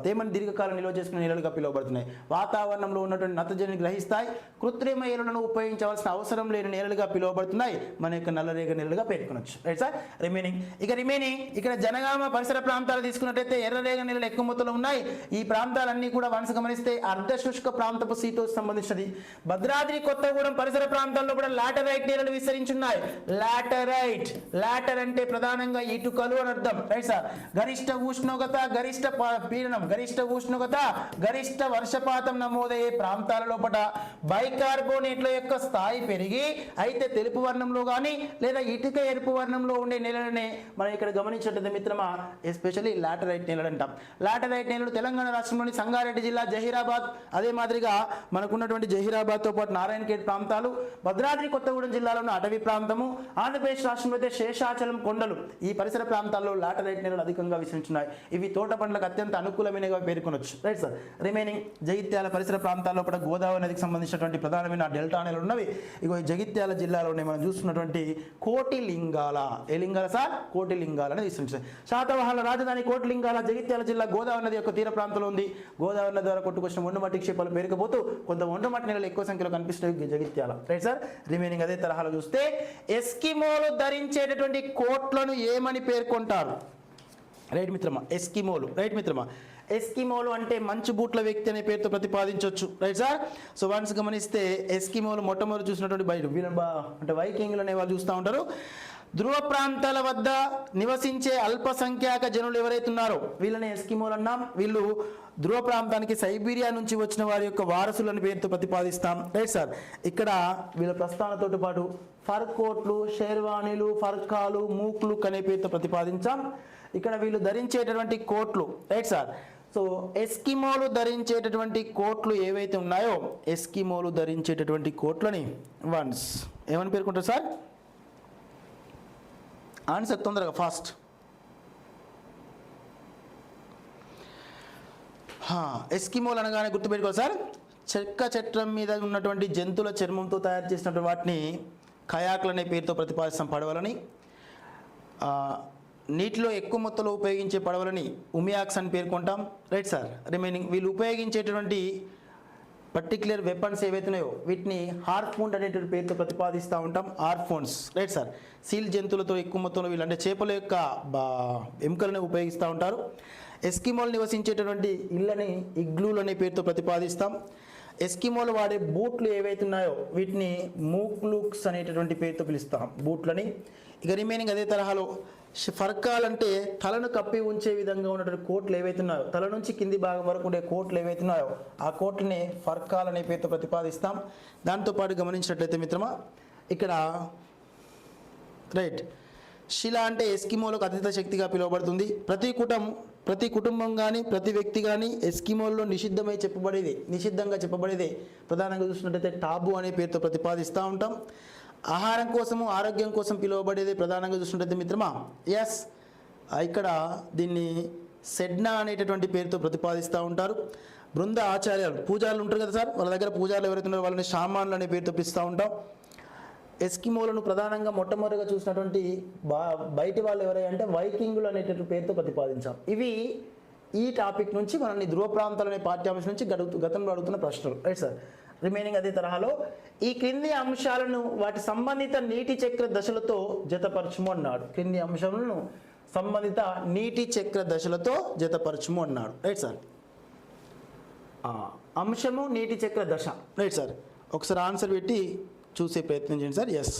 తేమను దీర్ఘకాలం నిల్వ చేసుకునే నేలలుగా పిలువబడుతున్నాయి. వాతావరణంలో ఉన్నటువంటి నత్రజనిని గ్రహిస్తాయి. కృత్రిమ ఎరువులను ఉపయోగించవలసిన అవసరం లేని నేలలుగా పిలువబడుతున్నాయి. మన యొక్క నల్లరేగడి నేలలుగా పేర్కొనవచ్చు. రైట్ సార్, రిమైనింగ్ ఇక్కడ జనగామ పరిసర ప్రాంతాలు తీసుకున్నట్లయితే ఎర్రరేగడి నేలలు ఎక్కువ మొత్తంలో ఉన్నాయి. ఈ ప్రాంతాలన్నీ కూడా వన్స్ గమనిస్తే అర్ధ శుష్క ప్రాంతపు శీతోష్ణ సంబంధించినది. భద్రాద్రి కొత్తగూడెం పరిసర ప్రాంతాల్లో కూడా లాటరైట్ నేలలు విస్తరించున్నాయి. లాటరైట్, లాటర్ అంటే ప్రధానంగా ఇటుకలు అని అర్థం. రైట్ సార్, గరిష్ట ఉష్ణోగ్రత గరిష్ట పీడనం గరిష్ట ఉష్ణోగ్రత గరిష్ట వర్షపాతం నమోదయ్యే ప్రాంతాల లోపల బైకార్బోనేట్ల యొక్క స్థాయి పెరిగి అయితే తెలుపు వర్ణంలో కానీ లేదా ఇటుక ఎరుపు వర్ణంలో ఉండే నేలలనే మనం ఇక్కడ గమనించినట్లయితే మిత్రమా ఎస్పెషల్లీ లాటరైట్ నేలలు అంటాం. లాటరైట్ నేలలు తెలంగాణ రాష్ట్రంలోని సంగారెడ్డి జిల్లా జహీరాబాద్, అదే మాదిరిగా మనకున్నటువంటి జహీరాబాద్తో పాటు నారాయణఖేడ్ ప్రాంతాలు, భద్రాద్రి కొత్తగూడెం జిల్లాలోని అటవీ ప్రాంతము, ఆంధ్రప్రదేశ్ రాష్ట్రంలో అయితే శేషాచలం కొండలు, ఈ పరిసర ప్రాంతాల్లో లాటరైట్ నేలలు అధికంగా విస్తరించున్నాయి. ఇవి తోట పండ్లకు అత్యంత అనుకూలమైనగా పేర్కొనవచ్చు. రైట్ సార్, రిమైనింగ్ జగిత్యాల పరిసర ప్రాంతాల్లో కూడా గోదావరి నదికి సంబంధించినటువంటి ప్రధానమైన డెల్టా నేలలు ఉన్నవి. ఇగో జగిత్యాల జిల్లాలోనే మనం చూస్తున్నటువంటి కోటిలింగాల, ఏ లింగాల సార్? కోటిలింగాల అనేది విస్తరించాయి. శాతవాహనుల రాజధాని కోటిలింగాల జగిత్యాల జిల్లా గోదావరి నది యొక్క తీర ప్రాంతంలో ఉంది. గోదావరి నది ద్వారా కొట్టుకొచ్చిన ఒండ్రుమట్టి క్షేపాలు పేరుకపోతూ కొంత ఒండ్రుమట్టి నేలలు ఎక్కువ సంఖ్యలో కనిపిస్తున్నాయి జగిత్యాల. రైట్ సార్, రిమైనింగ్ అదే తరహాలో చూస్తే ఎస్కిమోలు ధరించేటటువంటి కోట్లను ఏమని పేర్కొంటారు? రైట్ మిత్రమా, ఎస్కిమోలు. రైట్ మిత్రమా, ఎస్కిమోలు అంటే మంచు బూట్ల వ్యక్తి అనే పేరుతో ప్రతిపాదించవచ్చు, రైట్ సార్. సో వన్స్ గమనిస్తే ఎస్కిమోలు మొట్టమొదటి చూసినటువంటి బయట అంటే వైకింగ్లు అనే వాళ్ళు చూస్తూ ఉంటారు. ధ్రువ ప్రాంతాల వద్ద నివసించే అల్పసంఖ్యాక జనులు ఎవరైతే ఉన్నారో వీళ్ళని ఎస్కిమోలు అన్నాం. వీళ్ళు ధ్రువ ప్రాంతానికి సైబీరియా నుంచి వచ్చిన వారి యొక్క వారసులని పేరుతో ప్రతిపాదిస్తాం, రైట్ సార్. ఇక్కడ వీళ్ళ ప్రస్థానంతో పాటు ఫర్ కోట్లు, షేర్వాణీలు, ఫర్కాలు, మూక్లు అనే పేరుతో ప్రతిపాదించాం. ఇక్కడ వీళ్ళు ధరించేటటువంటి కోట్లు, రైట్ సార్. సో ఎస్కిమోలు ధరించేటటువంటి కోట్లు ఏవైతే ఉన్నాయో ఎస్కిమోలు ధరించేటటువంటి కోట్లని వన్స్ ఏమని పేర్కొంటారు సార్? ఆన్సర్ తొందరగా ఫాస్ట్. ఎస్కిమోలు అనగానే గుర్తుపెట్టుకోవాలి సార్, చెక్క చట్రం మీద ఉన్నటువంటి జంతువుల చర్మంతో తయారు చేసినటువంటి వాటిని కయాక్లు అనే పేరుతో ప్రతిపాదిస్తాం. పడవలని నీటిలో ఎక్కువ మొత్తంలో ఉపయోగించే పడవలని ఉమియాక్స్ అని పేర్కొంటాం, రైట్ సార్. రిమైనింగ్ వీళ్ళు ఉపయోగించేటువంటి పర్టిక్యులర్ వెపన్స్ ఏవైతున్నాయో వీటిని హార్ఫోన్ అనేటువంటి పేరుతో ప్రతిపాదిస్తూ ఉంటాం, హార్ఫోన్స్, రైట్ సార్. సీల్ జంతువులతో ఎక్కువ మొత్తంలో వీళ్ళు అంటే చేపల యొక్క ఎముకలను ఉపయోగిస్తూ ఉంటారు. ఎస్కిమోలు నివసించేటటువంటి ఇళ్ళని ఇగ్లూలు అనే పేరుతో ప్రతిపాదిస్తాం. ఎస్కిమోలు వాడే బూట్లు ఏవైతే ఉన్నాయో వీటిని మూక్లూక్స్ అనేటటువంటి పేరుతో పిలుస్తాం, బూట్లని. ఇక రిమైనింగ్ అదే తరహాలో ఫర్కాలంటే తలను కప్పి ఉంచే విధంగా ఉన్నటువంటి కోట్లు ఏవైతే ఉన్నాయో తల నుంచి కింది భాగం వరకు ఉండే కోట్లు ఏవైతే ఉన్నాయో ఆ కోట్లని ఫర్కాల్ అనే పేరుతో ప్రతిపాదిస్తాం. దాంతోపాటు గమనించినట్లయితే మిత్రమా ఇక్కడ రైట్ శిల అంటే ఎస్కిమోలకు అతీత శక్తిగా పిలువబడుతుంది. ప్రతి కుటుంబం కానీ ప్రతి వ్యక్తి కానీ ఎస్కిమోల్లో నిషిద్ధంగా చెప్పబడేదే ప్రధానంగా చూసినట్లయితే టాబు అనే పేరుతో ప్రతిపాదిస్తూ ఉంటాం. ఆహారం కోసము ఆరోగ్యం కోసం పిలువబడేది ప్రధానంగా చూసినట్లయితే మిత్రమా ఎస్ ఇక్కడ దీన్ని సెడ్నా అనేటటువంటి పేరుతో ప్రతిపాదిస్తూ ఉంటారు. బృంద ఆచార్యాలు పూజారులు ఉంటారు కదా సార్, వాళ్ళ దగ్గర పూజారులు ఎవరైతే ఉన్నారో వాళ్ళని షామాన్లు అనే పేరుతో పిలుస్తూ ఉంటాం. ఎస్కిమోలను ప్రధానంగా మొట్టమొదటిగా చూసినటువంటి బయటి వాళ్ళు ఎవరంటే వైకింగులు అనేటటువంటి పేరుతో ప్రతిపాదించాం. ఇవి ఈ టాపిక్ నుంచి మనల్ని ధ్రువ ప్రాంతాలు అనే పాఠ్యాంశం నుంచి గతంలో అడుగుతున్న ప్రశ్నలు, రైట్ సార్. రిమైనింగ్ అదే తరహాలో ఈ క్రింది అంశాలను వాటి సంబంధిత నీటి చక్ర దశలతో జతపరచుము అన్నాడు. క్రింది అంశాలను సంబంధిత నీటి చక్ర దశలతో జతపరచుము అన్నాడు, రైట్ సార్. అంశము నీటి చక్ర దశ, రైట్ సార్. ఒకసారి ఆన్సర్ పెట్టి చూసే ప్రయత్నం చేయండి సార్. ఎస్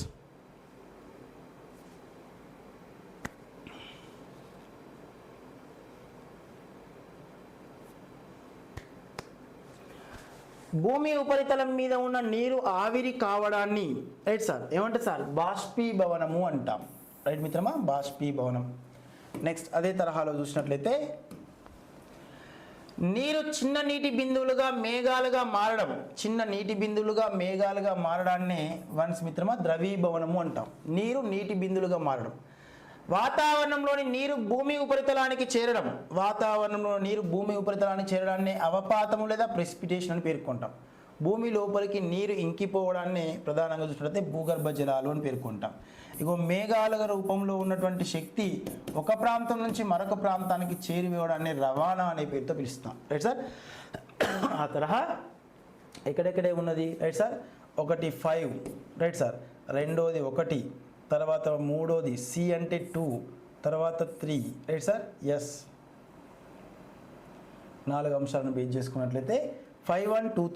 భూమి ఉపరితలం మీద ఉన్న నీరు ఆవిరి కావడాన్ని రైట్ సార్ ఏమంటారు సార్? బాష్పీభవనము అంటాం, రైట్ మిత్రమా, బాష్పీభవనం. నెక్స్ట్ అదే తరహాలో చూసినట్లయితే నీరు చిన్న నీటి బిందువులుగా మేఘాలుగా మారడాన్ని వన్స్ మిత్రమా ద్రవీభవనము అంటాం. నీరు నీటి బిందువులుగా మారడం. వాతావరణంలోని నీరు భూమి ఉపరితలానికి చేరడాన్ని అవపాతము లేదా ప్రెసిపిటేషన్ అని పేర్కొంటాం. భూమి లోపలికి నీరు ఇంకిపోవడాన్ని ప్రధానంగా చూసినట్లయితే భూగర్భ జలాలు అని పేర్కొంటాం. ఇగో మేఘాల రూపంలో ఉన్నటువంటి శక్తి ఒక ప్రాంతం నుంచి మరొక ప్రాంతానికి చేరివేయడాన్ని రవాణా అనే పేరుతో పిలుస్తాం, రైట్ సార్. ఆ తరహా ఎక్కడెక్కడే ఉన్నది, రైట్ సార్. 1 5, right sir. రెండోది 1, తర్వాత మూడోది సి అంటే 2, తర్వాత 3, రైట్ సార్. ఎస్ 4 అంశాలను బేస్ చేసుకున్నట్లయితే 5 1 2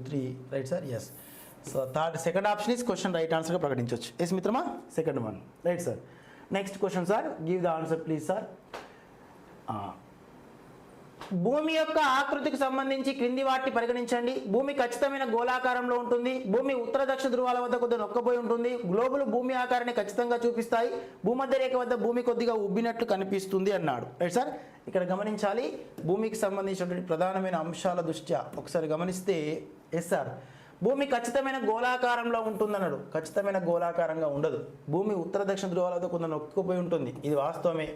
3, right sir. Yes. So second option is question right ఆన్సర్గా ప్రకటించవచ్చు. ఎస్ మిత్రమా, second one, right sir. Next question sir, give the answer please sir. భూమి యొక్క ఆకృతికి సంబంధించి క్రింది వాటిని పరిగణించండి. భూమి ఖచ్చితమైన గోళాకారంలో ఉంటుంది. భూమి ఉత్తర దక్షిణ ధృవాల వద్ద కొద్దిగా నొక్కపోయి ఉంటుంది. గ్లోబులు భూమి ఆకారాన్ని ఖచ్చితంగా చూపిస్తాయి. భూమధ్య రేఖ వద్ద భూమి కొద్దిగా ఉబ్బినట్లు కనిపిస్తుంది అన్నాడు, రైట్ సార్. ఇక్కడ గమనించాలి, భూమికి సంబంధించినటువంటి ప్రధానమైన అంశాల దృష్ట్యా ఒకసారి గమనిస్తే ఎస్ సార్ భూమి ఖచ్చితమైన గోళాకారంలో ఉంటుందన్నాడు. ఖచ్చితమైన గోళాకారంగా ఉండదు. భూమి ఉత్తర దక్షిణ ధృవాల వద్ద కొంత నొక్కుపోయి ఉంటుంది, ఇది వాస్తవమే.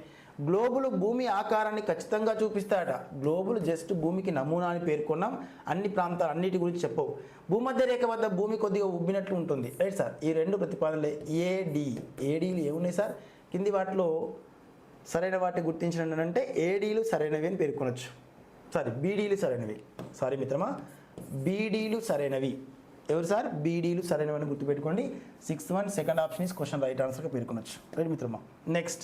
గ్లోబులు భూమి ఆకారాన్ని ఖచ్చితంగా చూపిస్తాయట. గ్లోబులు జస్ట్ భూమికి నమూనా అని పేర్కొన్నాం, అన్ని ప్రాంతాలు అన్నిటి గురించి చెప్పవు. భూమధ్య రేఖ వద్ద భూమి కొద్దిగా ఉబ్బినట్లు ఉంటుంది, రైట్ సార్. ఈ రెండు ప్రతిపాదనలే. ఏడీలు ఏమున్నాయి సార్? కింది వాటిలో సరైన వాటిని గుర్తించినట్టు అంటే ఏడీలు సరైనవి అని పేర్కొనొచ్చు. బీడీలు సరైనవి. సారీ మిత్రమా, బీడీలు సరైనవి. ఎవరు సార్? బీడీలు సరైనవి అని గుర్తుపెట్టుకోండి. 6 1 second option is question right ఆన్సర్గా పేర్కొనొచ్చు, రైట్ మిత్రమా. నెక్స్ట్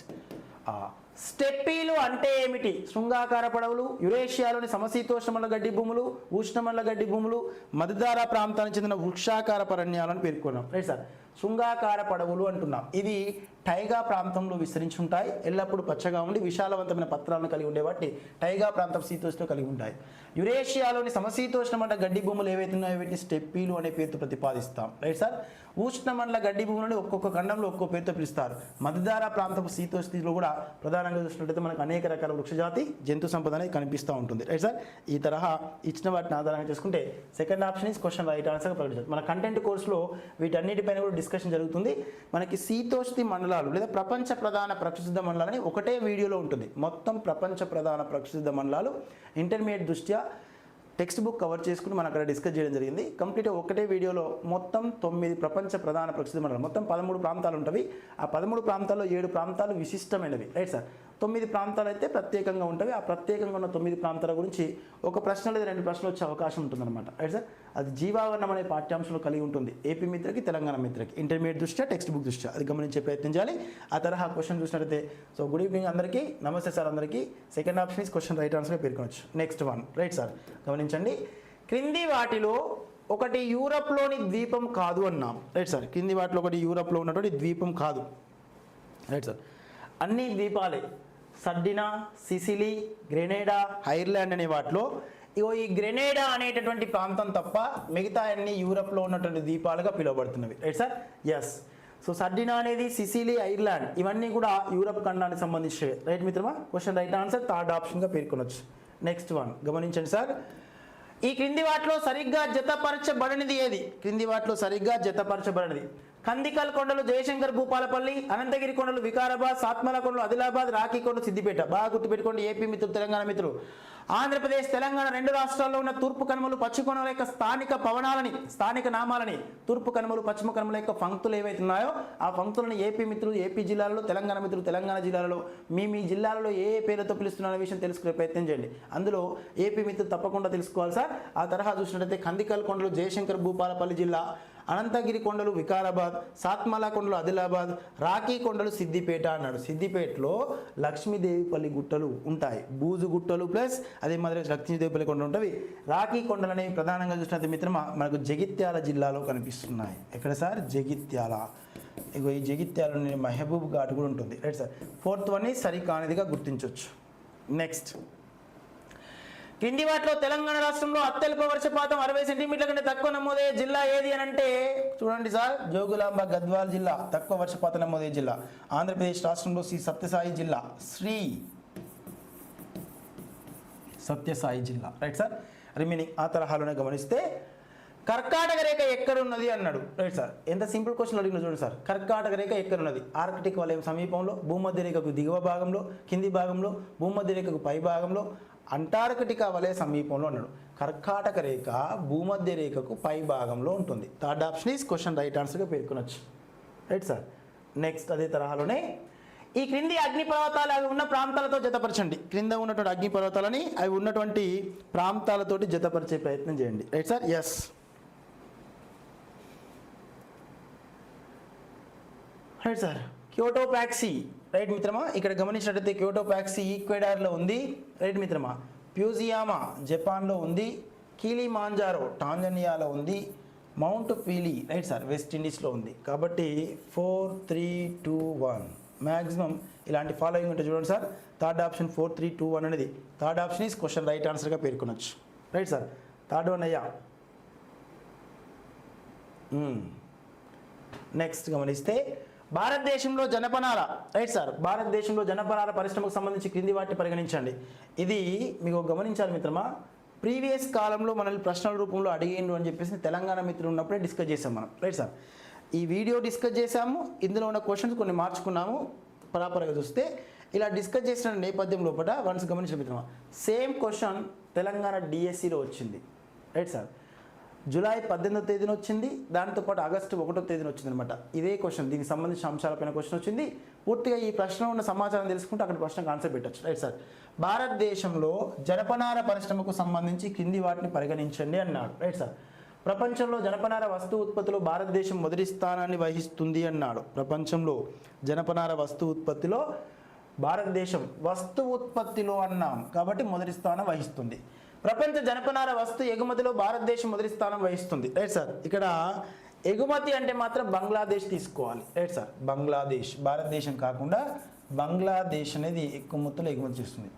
స్టెప్పీలు అంటే ఏమిటి? శృంగాకార పడవలు, యురేషియాలోని సమశీతోష్ణమండల గడ్డి భూములు, ఉష్ణమండల గడ్డి భూములు, మధ్యధారా ప్రాంతానికి చెందిన వృక్షాకార పరణ్యాలను పేర్కొన్నాం. Right sir. శృంగాకార పడవలు అంటున్నాం. ఇది టైగా ప్రాంతంలో విస్తరించి ఉంటాయి. ఎల్లప్పుడూ పచ్చగా ఉండి విశాలవంతమైన పత్రాలను కలిగి ఉండే వాటిని టైగా ప్రాంతం శీతోష్ణ కలిగి ఉంటాయి. యురేషియాలోని సమశీతోష్ణమండల గడ్డి భూములు ఏవైతే ఉన్నాయో వీటిని స్టెప్పీలు అనే పేరుతో ప్రతిపాదిస్తాం. Right sir. ఉష్ణమండల గడ్డి భూములను ఒక్కొక్క ఖండంలో ఒక్కో పేరుతో పిలుస్తారు. మధ్యధారా ప్రాంతపు శీతోష్ణలో కూడా ప్రధానంగా చూసినట్లయితే మనకు అనేక రకాల వృక్షజాతి జంతు సంపద అనేది కనిపిస్తూ ఉంటుంది. Right sir. ఈ తరహా ఇచ్చిన వాటిని ఆధారంగా చేసుకుంటే second option is question right ఆన్సర్గా ప్రకటించారు. మన కంటెంట్ కోర్సులో వీటన్నిటిపైన కూడా డిస్కషన్ జరుగుతుంది. మనకి శీతోష్ణ మండలాలు లేదా ప్రపంచ ప్రధాన ప్రక్షుబ్ధ మండలాలని ఒకటే వీడియోలో ఉంటుంది. మొత్తం ప్రపంచ ప్రధాన ప్రక్షుబ్ధ మండలాలు ఇంటర్మీడియట్ దృష్ట్యా టెక్స్ట్ బుక్ కవర్ చేసుకుని మనం అక్కడ డిస్కస్ చేయడం జరిగింది. కంప్లీట్గా ఒకటే వీడియోలో మొత్తం 9 ప్రపంచ ప్రధాన ప్రక్షుబ్ధ మండలాలు, మొత్తం 13 ప్రాంతాలు ఉంటాయి. ఆ 13 ప్రాంతాల్లో 7 ప్రాంతాలు విశిష్టమైనవి. Right sir. 9 ప్రాంతాలు అయితే ప్రత్యేకంగా ఉంటాయి. ఆ ప్రత్యేకంగా ఉన్న 9 ప్రాంతాల గురించి ఒక ప్రశ్న లేదా 2 ప్రశ్నలు వచ్చే అవకాశం ఉంటుందన్నమాట. Right sir. అది జీవావరణం అనే పాఠ్యాంశంలో కలిగి ఉంటుంది. ఏపీ మిత్రకి, తెలంగాణ మిత్రకి, ఇంటర్మీడియట్ దృష్ట్యా, టెక్స్ట్ బుక్ దృష్ట్యా అది గమనించే ప్రయత్నం చేయాలి. ఆ తరహా క్వశ్చన్ చూసినట్లయితే సో గుడ్ ఈవినింగ్ అందరికీ, నమస్తే సార్ అందరికీ. Second option is question right ఆన్సర్గా పేర్కొనవచ్చు. Next one. Right sir. గమనించండి. క్రింది వాటిలో ఒకటి యూరప్లోని ద్వీపం కాదు అన్నాం. Right sir. క్రింది వాటిలో ఒకటి యూరప్లో ఉన్నటువంటి ద్వీపం కాదు. Right sir. అన్ని ద్వీపాలే. సర్డినా, సిసిలీ, గ్రెనేడా, ఐర్లాండ్ అనే వాటిలో ఈ గ్రెనేడా అనేటటువంటి ప్రాంతం తప్ప మిగతా అన్ని యూరప్లో ఉన్నటువంటి ద్వీపాలుగా పిలువబడుతున్నవి. Right sir. Yes. So Sardinia అనేది, సిసిలీ, ఐర్లాండ్ ఇవన్నీ కూడా యూరప్ ఖండానికి సంబంధించినవి. రైట్ మిత్రమా. క్వశ్చన్ రైట్ ఆన్సర్ థర్డ్ ఆప్షన్గా పేర్కొనవచ్చు. Next one. గమనించండి సార్. ఈ క్రింది వాటిలో సరిగ్గా జతపరచబడినది ఏది? క్రింది వాటిలో సరిగ్గా జతపరచబడినది కందికల్ కొండలు జయశంకర్ భూపాలపల్లి, అనంతగిరి కొండలు వికారాబాద్, సాత్మల కొండలు ఆదిలాబాద్, రాఖీ కొండలు సిద్దిపేట. బాగా గుర్తుపెట్టుకోండి ఏపీ మిత్రులు, తెలంగాణ మిత్రులు. ఆంధ్రప్రదేశ్, తెలంగాణ 2 రాష్ట్రాల్లో ఉన్న తూర్పు కనుమలు, పశ్చిమ కనుమల యొక్క స్థానిక పవనాలని, స్థానిక నామాలని, తూర్పు కనుమలు, పశ్చిమ కనుమల యొక్క పంక్తులు ఏవైతే ఉన్నాయో ఆ పంక్తులను ఏపీ మిత్రులు ఏపీ జిల్లాలలో, తెలంగాణ మిత్రులు తెలంగాణ జిల్లాలలో మీ జిల్లాలలో ఏ పేరుతో పిలుస్తున్న విషయం తెలుసుకునే ప్రయత్నం చేయండి. అందులో ఏపీ మిత్రులు తప్పకుండా తెలుసుకోవాలి సార్. ఆ తరహా చూసినట్లయితే కందికల్ కొండలు జయశంకర్ భూపాలపల్లి జిల్లా, అనంతగిరి కొండలు వికారాబాద్, సాత్మల కొండలు ఆదిలాబాద్, రాఖీ కొండలు సిద్దిపేట అన్నాడు. సిద్దిపేటలో లక్ష్మీదేవిపల్లి గుట్టలు ఉంటాయి. బూజు గుట్టలు ప్లస్ అదే మాదిరిగా లక్ష్మీదేవిపల్లి కొండలు ఉంటాయి. రాఖీ కొండలు అనేవి ప్రధానంగా చూసినట్టు మిత్రమా మనకు జగిత్యాల జిల్లాలో కనిపిస్తున్నాయి. ఎక్కడ సార్? జగిత్యాల. ఇగో ఈ జగిత్యాల మహబూబ్ ఘాట్ కూడా ఉంటుంది. Right sir. ఫోర్త్ వన్ సరికానిదిగా గుర్తించవచ్చు. నెక్స్ట్. కింది వాటిలో తెలంగాణ రాష్ట్రంలో అత్యల్ప వర్షపాతం 60 సెంటీమీటర్ల కంటే తక్కువ నమోదయ్యే జిల్లా ఏది అని అంటే చూడండి సార్. జోగులాంబ గద్వాల్ జిల్లా తక్కువ వర్షపాతం నమోదయ్యే జిల్లా. ఆంధ్రప్రదేశ్ రాష్ట్రంలో శ్రీ సత్యసాయి జిల్లా, శ్రీ సత్యసాయి జిల్లా. Right sir. రిమైనింగ్ ఆ తరహాలోనే గమనిస్తే కర్కాటక రేఖ ఎక్కడున్నది అన్నాడు. Right sir. ఎంత సింపుల్ క్వశ్చన్ అడిగిన చూడండి సార్. కర్కాటక రేఖ ఎక్కడున్నది? ఆర్కిటిక్ వలయం సమీపంలో, భూమధ్య రేఖకు దిగువ భాగంలో, కింది భాగంలో, భూమధ్య రేఖకు పై భాగంలో, అంటార్కిటికా వలయ సమీపంలో అన్నాడు. కర్కాటక రేఖ భూమధ్య రేఖకు పై భాగంలో ఉంటుంది. Third option is question right ఆన్సర్గా పేర్కొనవచ్చు. Right sir. నెక్స్ట్ అదే తరహాలోనే ఈ క్రింది అగ్నిపర్వతాలు అవి ఉన్న ప్రాంతాలతో జతపరచండి. క్రింద ఉన్నటువంటి అగ్నిపర్వతాలని అవి ఉన్నటువంటి ప్రాంతాలతోటి జతపరిచే ప్రయత్నం చేయండి. Right sir. Yes. Right sir. Kyoto ప్యాక్సీ. రైట్ మిత్రమా. ఇక్కడ గమనించినట్లయితే క్యోటో ప్యాక్సీ ఈక్వెడార్లో ఉంది. రైట్ మిత్రమా. ప్యూజియామా జపాన్లో ఉంది. కిలిమాంజారో టాంజానియాలో ఉంది. మౌంట్ పీలీ రైట్ సార్ వెస్ట్ ఇండీస్లో ఉంది. కాబట్టి 4, 3, 2, 1 మ్యాక్సిమం ఇలాంటి ఫాలోయింగ్ ఉంటే చూడండి సార్. థర్డ్ ఆప్షన్ 4, 3, 2, 1 అనేది third option is question right ఆన్సర్గా పేర్కొనవచ్చు. Right sir. థర్డ్ వన్ అయ్యా. నెక్స్ట్ గమనిస్తే భారతదేశంలో జనపనార. Right sir. భారతదేశంలో జనపనార పరిశ్రమకు సంబంధించి క్రింది వాటిని పరిగణించండి. ఇది మీకు గమనించాలి మిత్రమా. ప్రీవియస్ కాలంలో మనల్ని ప్రశ్నల రూపంలో అడిగిండు అని చెప్పేసి తెలంగాణ మిత్రులు ఉన్నప్పుడే డిస్కస్ చేసాం మనం. Right sir. ఈ వీడియో డిస్కస్ చేసాము. ఇందులో ఉన్న క్వశ్చన్స్ కొన్ని మార్చుకున్నాము. ప్రాపర్గా చూస్తే ఇలా డిస్కస్ చేసిన నేపథ్యం లోపల వన్స్ గమనించిన మిత్రమా సేమ్ క్వశ్చన్ తెలంగాణ డిఎస్సిలో వచ్చింది. Right sir. జూలై 18వ తేదీన వచ్చింది. దాంతోపాటు ఆగస్టు 1వ తేదీన వచ్చింది అనమాట. ఇదే క్వశ్చన్ దీనికి సంబంధించిన అంశాలపైన క్వశ్చన్ వచ్చింది. పూర్తిగా ఈ ప్రశ్న ఉన్న సమాచారం తెలుసుకుంటే అక్కడ ప్రశ్నకు ఆన్సర్ పెట్టచ్చు. Right sir. భారతదేశంలో జనపనార పరిశ్రమకు సంబంధించి కింది వాటిని పరిగణించండి అన్నాడు. Right sir. ప్రపంచంలో జనపనార వస్తు ఉత్పత్తిలో భారతదేశం మొదటి స్థానాన్ని వహిస్తుంది అన్నాడు. ప్రపంచంలో జనపనార వస్తు ఉత్పత్తిలో భారతదేశం వస్తు ఉత్పత్తిలో అన్నాం కాబట్టి మొదటి స్థానం వహిస్తుంది. ప్రపంచ జనపనార వస్తు ఎగుమతిలో భారతదేశం మొదటి స్థానం వహిస్తుంది. Right sir. ఇక్కడ ఎగుమతి అంటే మాత్రం బంగ్లాదేశ్ తీసుకోవాలి. Right sir. బంగ్లాదేశ్, భారతదేశం కాకుండా బంగ్లాదేశ్ అనేది ఎక్కువ మొత్తంలో ఎగుమతి చేస్తుంది.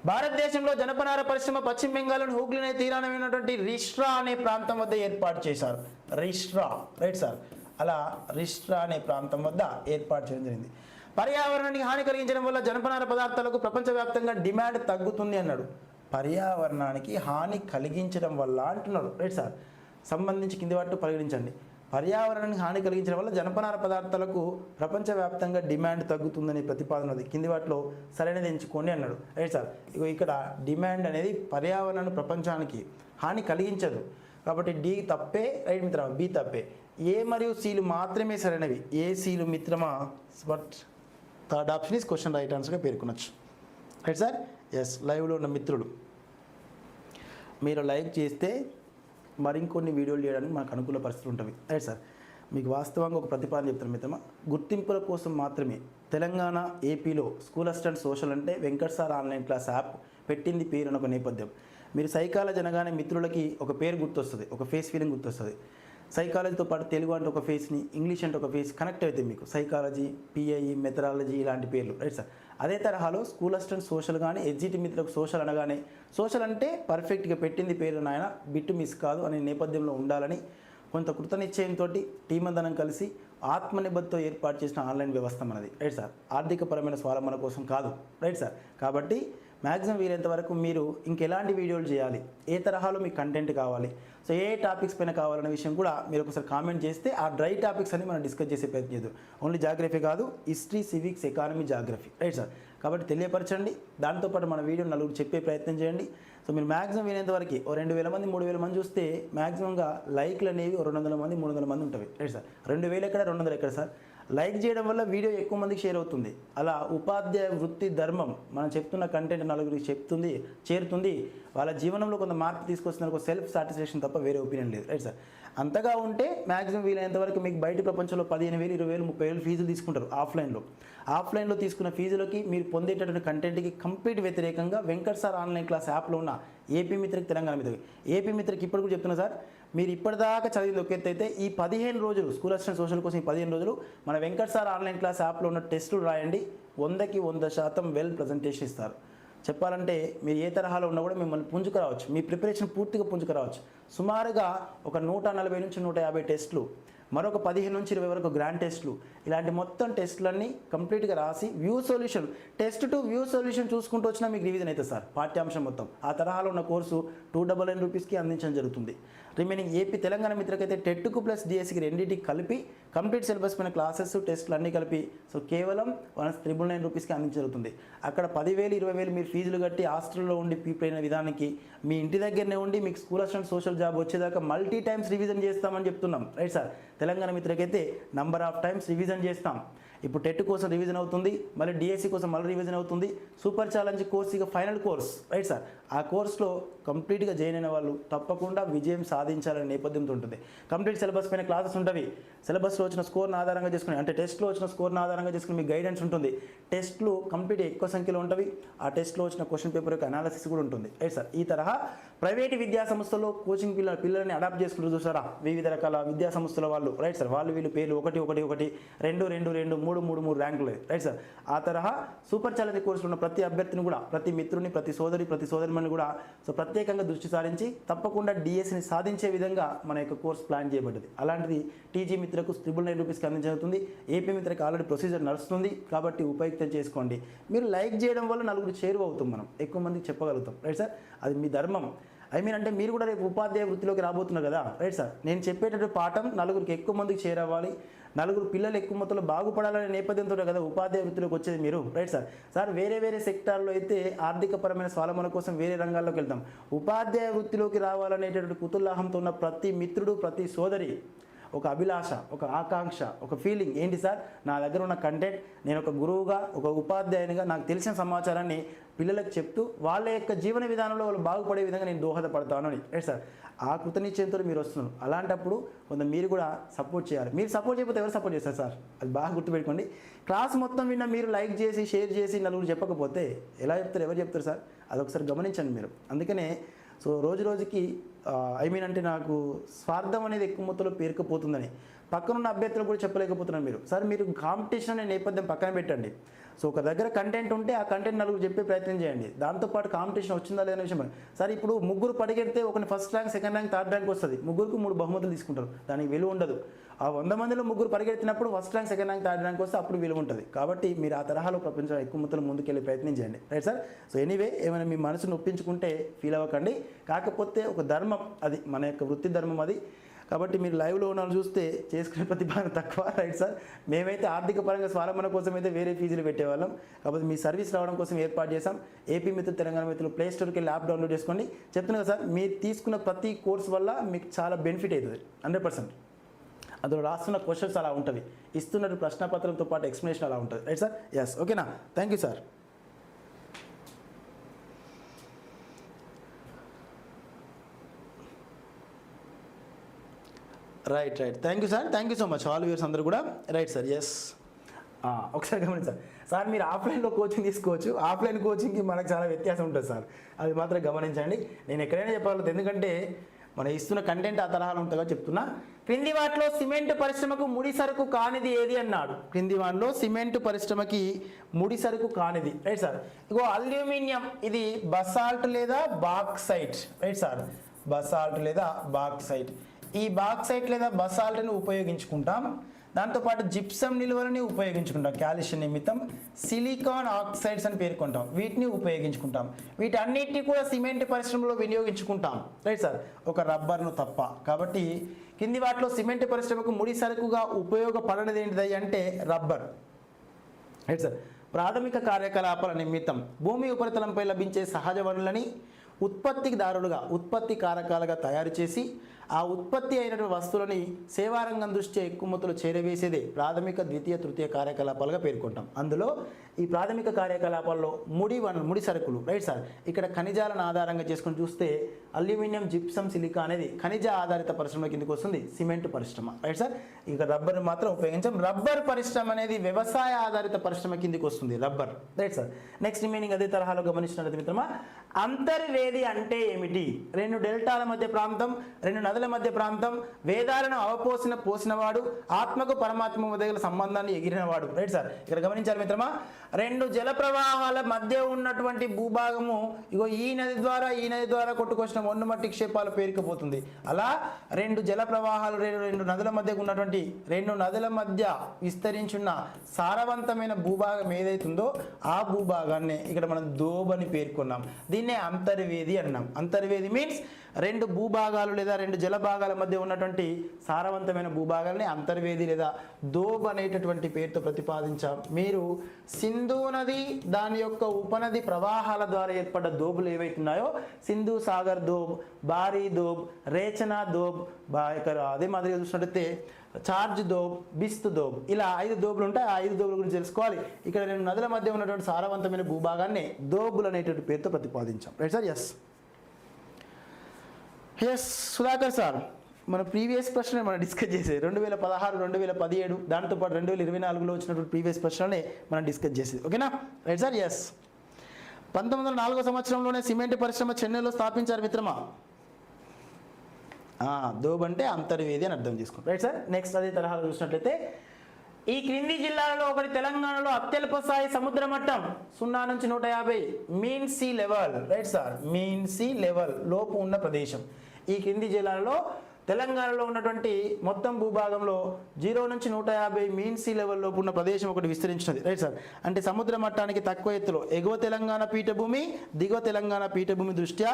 భారతదేశంలో జనపనార పరిశ్రమ పశ్చిమ బెంగాల్లోని హూగ్లీ నది తీరాన ఉన్నటువంటి రిష్ట్రా అనే ప్రాంతం వద్ద ఏర్పాటు చేశారు. రిష్ట్రా. Right sir. అలా రిష్ట్రా అనే ప్రాంతం వద్ద ఏర్పాటు చేయడం జరిగింది. పర్యావరణానికి హాని కలిగించడం వల్ల జనపనార పదార్థాలకు ప్రపంచవ్యాప్తంగా డిమాండ్ తగ్గుతుంది అన్నాడు. పర్యావరణానికి హాని కలిగించడం వల్ల అంటున్నాడు. Right sir. సంబంధించి కింది వాటితో పరిగణించండి. పర్యావరణానికి హాని కలిగించడం వల్ల జనపనార పదార్థాలకు ప్రపంచవ్యాప్తంగా డిమాండ్ తగ్గుతుందనే ప్రతిపాదన ఉంది. కింది వాటిలో సరైనది ఎంచుకోండి అన్నాడు. Right sir. ఇక్కడ డిమాండ్ అనేది పర్యావరణాన్ని ప్రపంచానికి హాని కలిగించదు కాబట్టి డి తప్పే. రైట్ మిత్రమా. బి తప్పే. ఏ మరియు సిలు మాత్రమే సరైనవి. ఏ సిలు మిత్రమా. But third option is question right ఆన్సర్గా పేర్కొనొచ్చు. Right sir. ఎస్. లైవ్లో ఉన్న మిత్రులు మీరు లైక్ చేస్తే మరికొన్ని వీడియోలు చేయడానికి మనకు అనుకూల పరిస్థితులు ఉంటుంది. Right sir. మీకు వాస్తవంగా ఒక ప్రతిపాదన చెప్తాను మిత్రమా. గుర్తింపుల కోసం మాత్రమే తెలంగాణ ఏపీలో స్కూల్ అసిస్టెంట్ సోషల్ అంటే Venkat sir online class app పెట్టింది పేరు అని ఒక నేపథ్యం. మీరు సైకాలజీ అనగానే మిత్రులకి ఒక పేరు గుర్తొస్తుంది, ఒక ఫేస్ ఫీలింగ్ గుర్తొస్తుంది. సైకాలజీతో పాటు తెలుగు అంటే ఒక ఫేస్ని, ఇంగ్లీష్ అంటే ఒక ఫేస్ కనెక్ట్ అవుతుంది మీకు. సైకాలజీ, పిఐఈ, మెథడాలజీ ఇలాంటి పేర్లు. Right sir. అదే తరహాలో స్కూల్ అసిస్టెంట్ సోషల్ కానీ ఎడ్జిటి మిత్రులకు సోషల్ అనగానే సోషల్ అంటే పర్ఫెక్ట్గా పెట్టింది పేరు నాయన, బిట్టు మిస్ కాదు అనే నేపథ్యంలో ఉండాలని కొంత కృతనిశ్చయంతో టీం అందరం కలిసి ఆత్మనిబద్ధతో ఏర్పాటు చేసిన ఆన్లైన్ వ్యవస్థ మనది. Right sir. ఆర్థికపరమైన స్వావలంబన కోసం కాదు. Right sir. కాబట్టి మ్యాక్సిమం వీలైనంత వరకు మీరు ఇంకెలాంటి వీడియోలు చేయాలి, ఏ తరహాలో మీకు కంటెంట్ కావాలి, సో ఏ టాపిక్స్ పైన కావాలనే విషయం కూడా మీరు ఒకసారి కామెంట్ చేస్తే ఆ డ్రై టాపిక్స్ అని మనం డిస్కస్ చేసే ప్రయత్నం చేద్దాం. ఓన్లీ జాగ్రఫీ కాదు, history, civics, economy, geography. Right sir. కాబట్టి తెలియపరచండి. దాంతోపాటు మన వీడియో నలుగురు చెప్పే ప్రయత్నం చేయండి. సో మీరు మ్యాక్సిమం వీలైనంత వరకు 2000 మంది 3000 మంది చూస్తే మ్యాక్సిమంగా లైక్లు అనేవి 200 మంది 300 మంది ఉంటాయి. Right sir. 2000 ఎక్కడ 200 ఎక్కడ సార్. లైక్ చేయడం వల్ల వీడియో ఎక్కువ మందికి షేర్ అవుతుంది. అలా ఉపాధ్యాయ వృత్తి ధర్మం మనం చెప్తున్న కంటెంట్ నలుగురికి చేరుతుంది. వాళ్ళ జీవనంలో కొంత మార్పు తీసుకొస్తున్న ఒక సెల్ఫ్ సాటిస్ఫాక్షన్ తప్ప వేరే ఒపీనియన్ లేదు. Right sir. అంతగా ఉంటే మ్యాక్సిమం వీలైనంత వరకు మీకు బయట ప్రపంచంలో 15,000 20,000 30,000 ఫీజులు తీసుకుంటారు ఆఫ్లైన్లో తీసుకున్న ఫీజులకి మీరు పొందేటటువంటి కంటెంట్కి కంప్లీట్ వ్యతిరేకంగా వెంకట్ సార్ ఆన్లైన్ క్లాస్ యాప్లో ఉన్న ఏపీ మిత్రకి, తెలంగాణ మిత్రకి, ఏపీ మిత్రకి ఇప్పుడు కూడా చెప్తున్నా సార్, మీరు ఇప్పటిదాకా చదివింది ఒక ఎత్తు అయితే ఈ 15 రోజులు స్కూల్ అసిస్టెంట్ సోషల్ కోసం ఈ 15 రోజులు మన వెంకట్ సార్ ఆన్లైన్ క్లాస్ యాప్లో ఉన్న టెస్టులు రాయండి. 100కి 100% వెల్ ప్రజెంటేషన్ ఇస్తారు. చెప్పాలంటే మీరు ఏ తరహాలో ఉన్నా కూడా మిమ్మల్ని పుంజుకురావచ్చు. మీ ప్రిపరేషన్ పూర్తిగా పుంజుకురావచ్చు. సుమారుగా ఒక 140 నుంచి 150 టెస్టులు, మరొక 15 నుంచి 20 వరకు గ్రాండ్ టెస్టులు, ఇలాంటి మొత్తం టెస్టులన్నీ కంప్లీట్గా రాసి view solution, test to view solution చూసుకుంటూ వచ్చినా మీకు రివిజన్ అవుతుంది సార్. పాఠ్యాంశం మొత్తం ఆ తరహాలో ఉన్న కోర్సు 299 రూపీస్కి అందించడం జరుగుతుంది. రిమైనింగ్ ఏపీ తెలంగాణ మిత్రకైతే టెట్కు ప్లస్ డిఎస్సికి రెండింటికి కలిపి కంప్లీట్ సిలబస్ పైన క్లాసెస్, టెస్టులు అన్నీ కలిపి సో కేవలం 199 రూపీస్కి అందించగలుగుతుంది. అక్కడ 10,000 20,000 మీరు ఫీజులు కట్టి హాస్టల్లో ఉండి ప్రిపేర్ అయిన విధానానికి మీ ఇంటి దగ్గరనే ఉండి మీకు స్కూల్ అసిస్టెంట్ సోషల్ జాబ్ వచ్చేదాకా మల్టీ టైమ్స్ రివిజన్ చేస్తామని చెప్తున్నాం. Right sir. తెలంగాణ మిత్రకైతే నంబర్ ఆఫ్ టైమ్స్ రివిజన్ చేస్తాం. ఇప్పుడు టెట్ కోసం రివిజన్ అవుతుంది, మళ్ళీ డిఎస్సి కోసం మళ్ళీ రివిజన్ అవుతుంది. సూపర్ ఛాలెంజ్ కోర్స్ ఇక ఫైనల్ కోర్స్. Right sir. ఆ కోర్సులో కంప్లీట్గా జాయిన్ అయిన వాళ్ళు తప్పకుండా విజయం సాధించాలనే నేపథ్యంతో ఉంటుంది. కంప్లీట్ సిలబస్ పైన క్లాసెస్ ఉంటుంది. సిలబస్లో వచ్చిన స్కోర్ని ఆధారంగా చేసుకుని, అంటే టెస్ట్లో వచ్చిన స్కోర్ని ఆధారంగా చేసుకుని మీకు గైడెన్స్ ఉంటుంది. టెస్ట్లు కంప్లీట్ ఎక్కువ సంఖ్యలో ఉంటవి. ఆ టెస్ట్లో వచ్చిన క్వశ్చన్ పేపర్ యొక్క అనాలిసిస్ కూడా ఉంటుంది. Right sir. ఈ తరహా ప్రైవేట్ విద్యా సంస్థల్లో కోచింగ్ పిల్లల్ని అడాప్ట్ చేసుకుంటూ చూసారా వివిధ రకాల విద్యా సంస్థల వాళ్ళు. Right sir. వాళ్ళు వీళ్ళు పేర్లు 1 1 1 2 2 2 3 3 3 ర్యాంకులు. Right sir. ఆ తరహా సూపర్ ఛాలెంజ్ కోర్సులో ఉన్న ప్రతి అభ్యర్థిని కూడా, ప్రతి మిత్రుని, ప్రతి సోదరిమణిని కూడా సో ప్రత్యేకంగా దృష్టి సారించి తప్పకుండా డిఎస్సిని సాధించే విధంగా మన యొక్క కోర్స్ ప్లాన్ చేయబడ్డది. అలాంటిది టీజీ మిత్రకు 999 రూపీస్కి అందించబడుతుంది. ఏపీ మిత్రకి ఆల్రెడీ ప్రొసీజర్ నడుస్తుంది కాబట్టి ఉపయుక్తం చేసుకోండి. మీరు లైక్ చేయడం వల్ల నలుగురు చేరువవుతాం, మనం ఎక్కువ మందికి చెప్పగలుగుతాం. Right sir. అది మీ ధర్మం. అంటే మీరు కూడా రేపు ఉపాధ్యాయ వృత్తిలోకి రాబోతున్నారు కదా. Right sir. నేను చెప్పేటటువంటి పాఠం నలుగురికి ఎక్కువ మందికి చేరవ్వాలి, నలుగురు పిల్లలు ఎక్కువ మొత్తంలో బాగుపడాలనే నేపథ్యంతో కదా ఉపాధ్యాయ వృత్తిలోకి వచ్చేది మీరు. Right sir. సార్ వేరే సెక్టార్లో అయితే ఆర్థికపరమైన స్వావలంబన కోసం వేరే రంగాల్లోకి వెళ్తాం. ఉపాధ్యాయ వృత్తిలోకి రావాలనేటటువంటి కుతూహలంతో ఉన్న ప్రతి మిత్రుడు, ప్రతి సోదరి ఒక అభిలాష, ఒక ఆకాంక్ష, ఒక ఫీలింగ్ ఏంటి సార్, నా దగ్గర ఉన్న కంటెంట్ నేను ఒక గురువుగా, ఒక ఉపాధ్యాయునిగా నాకు తెలిసిన సమాచారాన్ని పిల్లలకు చెప్తూ వాళ్ళ యొక్క జీవన విధానంలో వాళ్ళు బాగుపడే విధంగా నేను దోహదపడతాను అని. రైట్ సార్, ఆ కృతనిశ్చయంతో మీరు వస్తున్నారు. అలాంటప్పుడు కొంత మీరు కూడా సపోర్ట్ చేయాలి. మీరు సపోర్ట్ చేయకపోతే ఎవరు సపోర్ట్ చేస్తారు సార్? అది బాగా గుర్తుపెట్టుకోండి. క్లాస్ మొత్తం విన్న మీరు లైక్ చేసి షేర్ చేసి నలుగురు చెప్పకపోతే ఎలా చెప్తారు, ఎవరు చెప్తారు సార్? అదొకసారి గమనించండి మీరు. అందుకనే సో రోజు రోజుకి అంటే నాకు స్వార్థం అనేది ఎక్కువ మొత్తంలో పేరుకుపోతుందని పక్కనున్న అభ్యర్థులు కూడా చెప్పలేకపోతున్నారు మీరు. సార్ మీరు కాంపిటీషన్ అనే నేపథ్యం పక్కన పెట్టండి. సో ఒక దగ్గర కంటెంట్ ఉంటే ఆ కంటెంట్ నలుగురు చెప్పే ప్రయత్నం చేయండి. దాంతోపాటు కాంపిటీషన్ వచ్చిందా లేదనే విషయం. సార్ ఇప్పుడు ముగ్గురు పరిగెడితే ఒకరిని first rank, second rank, third rank వస్తుంది. ముగ్గురికి 3 బహుమతులు తీసుకుంటారు. దానికి విలువ ఉండదు. ఆ 100 మందిలో ముగ్గురు పరిగెత్తినప్పుడు first rank, second rank, third rank వస్తే అప్పుడు విలువ ఉంటుంది. కాబట్టి మీరు ఆ తరహాలో ప్రపంచం ఎక్కువ మొత్తంలో ముందుకెళ్ళే ప్రయత్నం చేయండి. Right sir. సో ఎనీవే, ఏమైనా మీ మనసును ఒప్పించుకుంటే ఫీల్ అవ్వకండి. కాకపోతే ఒక ధర్మం, అది మన యొక్క వృత్తి ధర్మం అది. కాబట్టి మీరు లైవ్లో ఉన్న చూస్తే చేసుకునే ప్రతిభానం తక్కువ. Right sir. మేమైతే ఆర్థిక పరంగా స్వావలంబన కోసం అయితే వేరే ఫీజులు పెట్టేవాళ్ళం. కాబట్టి మీ సర్వీస్ రావడం కోసం ఏర్పాటు చేశాం. ఏపీ మిత్రులు, తెలంగాణ మిత్రులు ప్లే స్టోర్కి వెళ్ళి యాప్ డౌన్లోడ్ చేసుకోండి. చెప్తున్నా కదా సార్, మీరు తీసుకున్న ప్రతి కోర్స్ వల్ల మీకు చాలా బెనిఫిట్ అవుతుంది 100%. అందులో రాస్తున్న క్వశ్చన్స్ అలా ఉంటుంది, ఇస్తున్న ప్రశ్నపత్రంతో పాటు ఎక్స్ప్లెనేషన్ అలా ఉంటుంది. Right sir. ఎస్, ఓకేనా? Thank you sir. Right thank you sir. Thank you so much all viewers అందరూ కూడా. Right sir. ఎస్, ఒకసారి గమనించారు సార్, మీరు ఆఫ్లైన్లో కోచింగ్ తీసుకోవచ్చు. ఆఫ్లైన్ కోచింగ్కి మనకు చాలా వ్యత్యాసం ఉంటుంది సార్, అది మాత్రం గమనించండి. నేను ఎక్కడైనా చెప్పగలుగుతాను, ఎందుకంటే మనం ఇస్తున్న కంటెంట్ ఆ తరహాలో ఉంటుందో చెప్తున్నా. క్రింది వాటిలో సిమెంట్ పరిశ్రమకు ముడి సరుకు కానిది ఏది అన్నాడు. క్రింది వాటిలో సిమెంట్ పరిశ్రమకి ముడి సరుకు కానిది. Right sir. ఇగో అల్యూమినియం, ఇది బసాల్ట్ లేదా బాక్సైట్. Right sir. బసాల్ట్ లేదా బాక్సైట్. ఈ బాక్సైట్ లేదా బసాల్ట్ని ఉపయోగించుకుంటాం. దాంతోపాటు జిప్సం నిల్వలని ఉపయోగించుకుంటాం కాల్షియం నిమిత్తం. సిలికాన్ ఆక్సైడ్స్ అని పేర్కొంటాం, వీటిని ఉపయోగించుకుంటాం. వీటన్నిటిని కూడా సిమెంట్ పరిశ్రమలో వినియోగించుకుంటాం. రైట్ సార్, ఒక రబ్బర్ను తప్ప. కాబట్టి కింది వాటిలో సిమెంట్ పరిశ్రమకు ముడి సరుకుగా ఉపయోగపడనిది ఏంటిది అంటే రబ్బర్. Right sir. ప్రాథమిక కార్యకలాపాల నిమిత్తం భూమి ఉపరితలంపై లభించే సహజ వనరులని ఉత్పత్తిదారులుగా, ఉత్పత్తి కారకాలుగా తయారు చేసి ఆ ఉత్పత్తి అయినటువంటి వస్తువులని సేవారంగం దృష్ట్యా ఎక్కువ మొత్తంలో చేరవేసేదే ప్రాథమిక, ద్వితీయ, తృతీయ కార్యకలాపాలుగా పేర్కొంటాం. అందులో ఈ ప్రాథమిక కార్యకలాపాల్లో ముడి సరుకులు. Right sir. ఇక్కడ ఖనిజాలను ఆధారంగా చేసుకొని చూస్తే అల్యూమినియం, జిప్సం, సిలికా అనేది ఖనిజ ఆధారిత పరిశ్రమ కిందకి వస్తుంది, సిమెంట్ పరిశ్రమ. Right sir. ఇక రబ్బర్ మాత్రం ఉపయోగించాం. రబ్బర్ పరిశ్రమ అనేది వ్యవసాయ ఆధారిత పరిశ్రమ కిందకి వస్తుంది, rubber. Right sir. Next remaining అదే తరహాలో గమనించినట్టు మిత్రమా, అంతర్వేది అంటే ఏమిటి? 2 డెల్టాల మధ్య ప్రాంతం, 2 నదుల మధ్య ప్రాంతం, వేదాలను పోసినవాడు, ఆత్మకు పరమాత్మ మధ్య గల సంబంధాన్ని ఎగిరినవాడు. Right sir. ఇక్కడ గమనించాలి మిత్రమా, 2 జల ప్రవాహాల మధ్య ఉన్నటువంటి భూభాగము ఇగో ఈ నది ద్వారా కొట్టుకొచ్చిన ఒండుమట్టి క్షేపాలు పేరుకుపోతుంది. అలా 2 జల ప్రవాహాలు, 2 నదుల మధ్య ఉన్నటువంటి 2 నదుల మధ్య విస్తరించున్న సారవంతమైన భూభాగం ఏదైతుందో ఆ భూభాగాన్ని ఇక్కడ మనం దోబ్ అని పేర్కొన్నాం. దీన్నే అంతర్వేది అన్నాం. అంతర్వేది మీన్స్ 2 భూభాగాలు లేదా 2 జల భాగాల మధ్య ఉన్నటువంటి సారవంతమైన భూభాగాల్ని అంతర్వేది లేదా దోబ్ అనేటటువంటి పేరుతో ప్రతిపాదించాం. మీరు సింధు నది, దాని యొక్క ఉపనది ప్రవాహాల ద్వారా ఏర్పడ్డ దోబులు ఏవైతున్నాయో, సింధు సాగర్ దోబ్, బారీ దోబ్, రేచనా దోబ్, అదే మాదిరిగా చూసినట్టయితే చార్జ్ దోబ్, బిస్త్ దోబ్, ఇలా 5 దోబులు ఉంటాయి. ఆ 5 దోబుల గురించి తెలుసుకోవాలి. ఇక్కడ 2 నదుల మధ్య ఉన్నటువంటి సారవంతమైన భూభాగాన్ని దోబులు అనేటువంటి పేరుతో ప్రతిపాదించాం. Right sir. Yes Sudhakar sir, మన ప్రీవియస్ ప్రశ్నలు మనం డిస్కస్ చేసేది 2016, 2017, దాంతోపాటు 2024లో వచ్చినటువంటి ప్రీవియస్ ప్రశ్నలనే మనం డిస్కస్ చేసేది. ఓకేనా? Right sir. ఎస్. 1904 సంవత్సరంలోనే సిమెంట్ పరిశ్రమ చెన్నైలో స్థాపించారు మిత్రమా. దోబ్ అంటే అంతర్వేది అని అర్థం చేసుకోండి. Right sir. నెక్స్ట్ అదే తరహాలో చూసినట్లయితే, ఈ క్రింది జిల్లాలలో ఒకటి తెలంగాణలో అత్యల్ప స్థాయి సముద్ర మట్టం 0 నుంచి 150 mean sea level. Right sir. Mean sea level లోపు ఉన్న ప్రదేశం. ఈ క్రింది జిల్లాలలో తెలంగాణలో ఉన్నటువంటి మొత్తం భూభాగంలో 0 నుంచి 150 మీన్ సీ లెవెల్ లోపు ఉన్న ప్రదేశం ఒకటి విస్తరించినది. Right sir. అంటే సముద్ర మట్టానికి తక్కువ ఎత్తులో ఎగువ తెలంగాణ పీఠభూమి, దిగువ తెలంగాణ పీఠభూమి దృష్ట్యా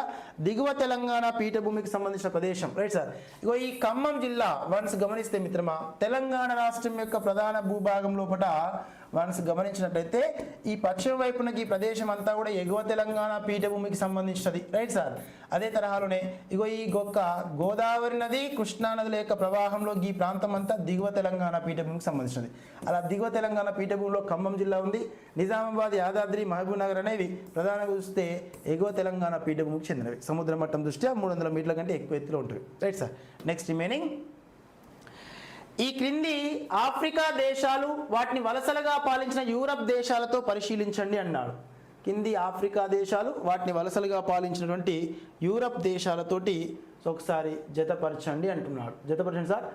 దిగువ తెలంగాణ పీఠభూమికి సంబంధించిన ప్రదేశం. Right sir. ఇగో ఈ ఖమ్మం జిల్లా వన్స్ గమనిస్తే మిత్రమా, తెలంగాణ రాష్ట్రం యొక్క ప్రధాన భూభాగం లోపల వన్స్ గమనించినట్లయితే ఈ పశ్చిమ వైపునకి ఈ ప్రదేశం అంతా కూడా ఎగువ తెలంగాణ పీఠభూమికి సంబంధించినది, రైట్ సార్. అదే తరహాలోనే ఇగో ఈ గోదావరి నది కృష్ణా నదుల యొక్క ప్రవాహంలో ఈ ప్రాంతం అంతా దిగువ తెలంగాణ పీఠభూమికి సంబంధించినది. అలా దిగువ తెలంగాణ పీఠభూమిలో ఖమ్మం జిల్లా ఉంది, నిజామాబాద్, యాదాద్రి, మహబూబ్ నగర్ అనేవి ప్రధానంగా చూస్తే ఎగువ తెలంగాణ పీఠభూమికి చెందినవి. సముద్ర మట్టం దృష్ట్యా 300 మీటర్ల కంటే ఎక్కువ ఎత్తులో ఉంటుంది, రైట్ సార్. నెక్స్ట్ రిమైనింగ్ ఈ క్రింది ఆఫ్రికా దేశాలు వాటిని వలసలుగా పాలించిన యూరప్ దేశాలతో పరిశీలించండి అన్నాడు. కింది ఆఫ్రికా దేశాలు వాటిని వలసలుగా పాలించినటువంటి యూరప్ దేశాలతోటి ఒకసారి జతపరచండి అంటున్నాడు. జతపరచండి సార్.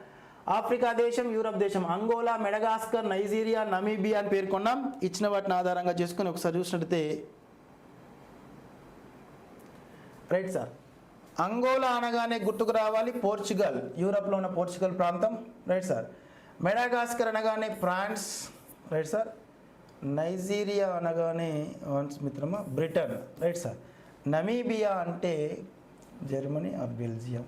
ఆఫ్రికా దేశం, యూరప్ దేశం, అంగోలా, మెడగాస్కర్, నైజీరియా, నమీబియా అని పేర్కొన్నాం. ఇచ్చిన వాటిని ఆధారంగా చేసుకుని ఒకసారి చూసినట్లయితే రైట్ సార్. అంగోలా అనగానే గుర్తుకు రావాలి పోర్చుగల్, యూరప్లో ఉన్న పోర్చుగల్ ప్రాంతం, రైట్ సార్. మెడగాస్కర్ అనగానే ఫ్రాన్స్, రైట్ సార్. నైజీరియా అనగానే మిత్రమా బ్రిటన్, రైట్ సార్. నమీబియా అంటే Germany or Belgium,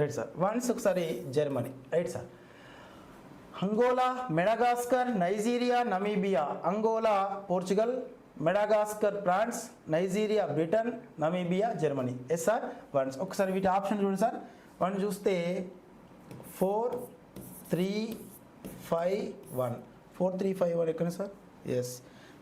right sir. Once ఒకసారి Germany, right sir. Angola, Madagascar, Nigeria, Namibia. Angola Portugal, Madagascar France, Nigeria Britain, Namibia Germany. Yes sir. Once ఒకసారి వీటి option చూడండి sir. One చూస్తే 4 3 5 1 4 3 5 1 ఎక్కడ sir? Yes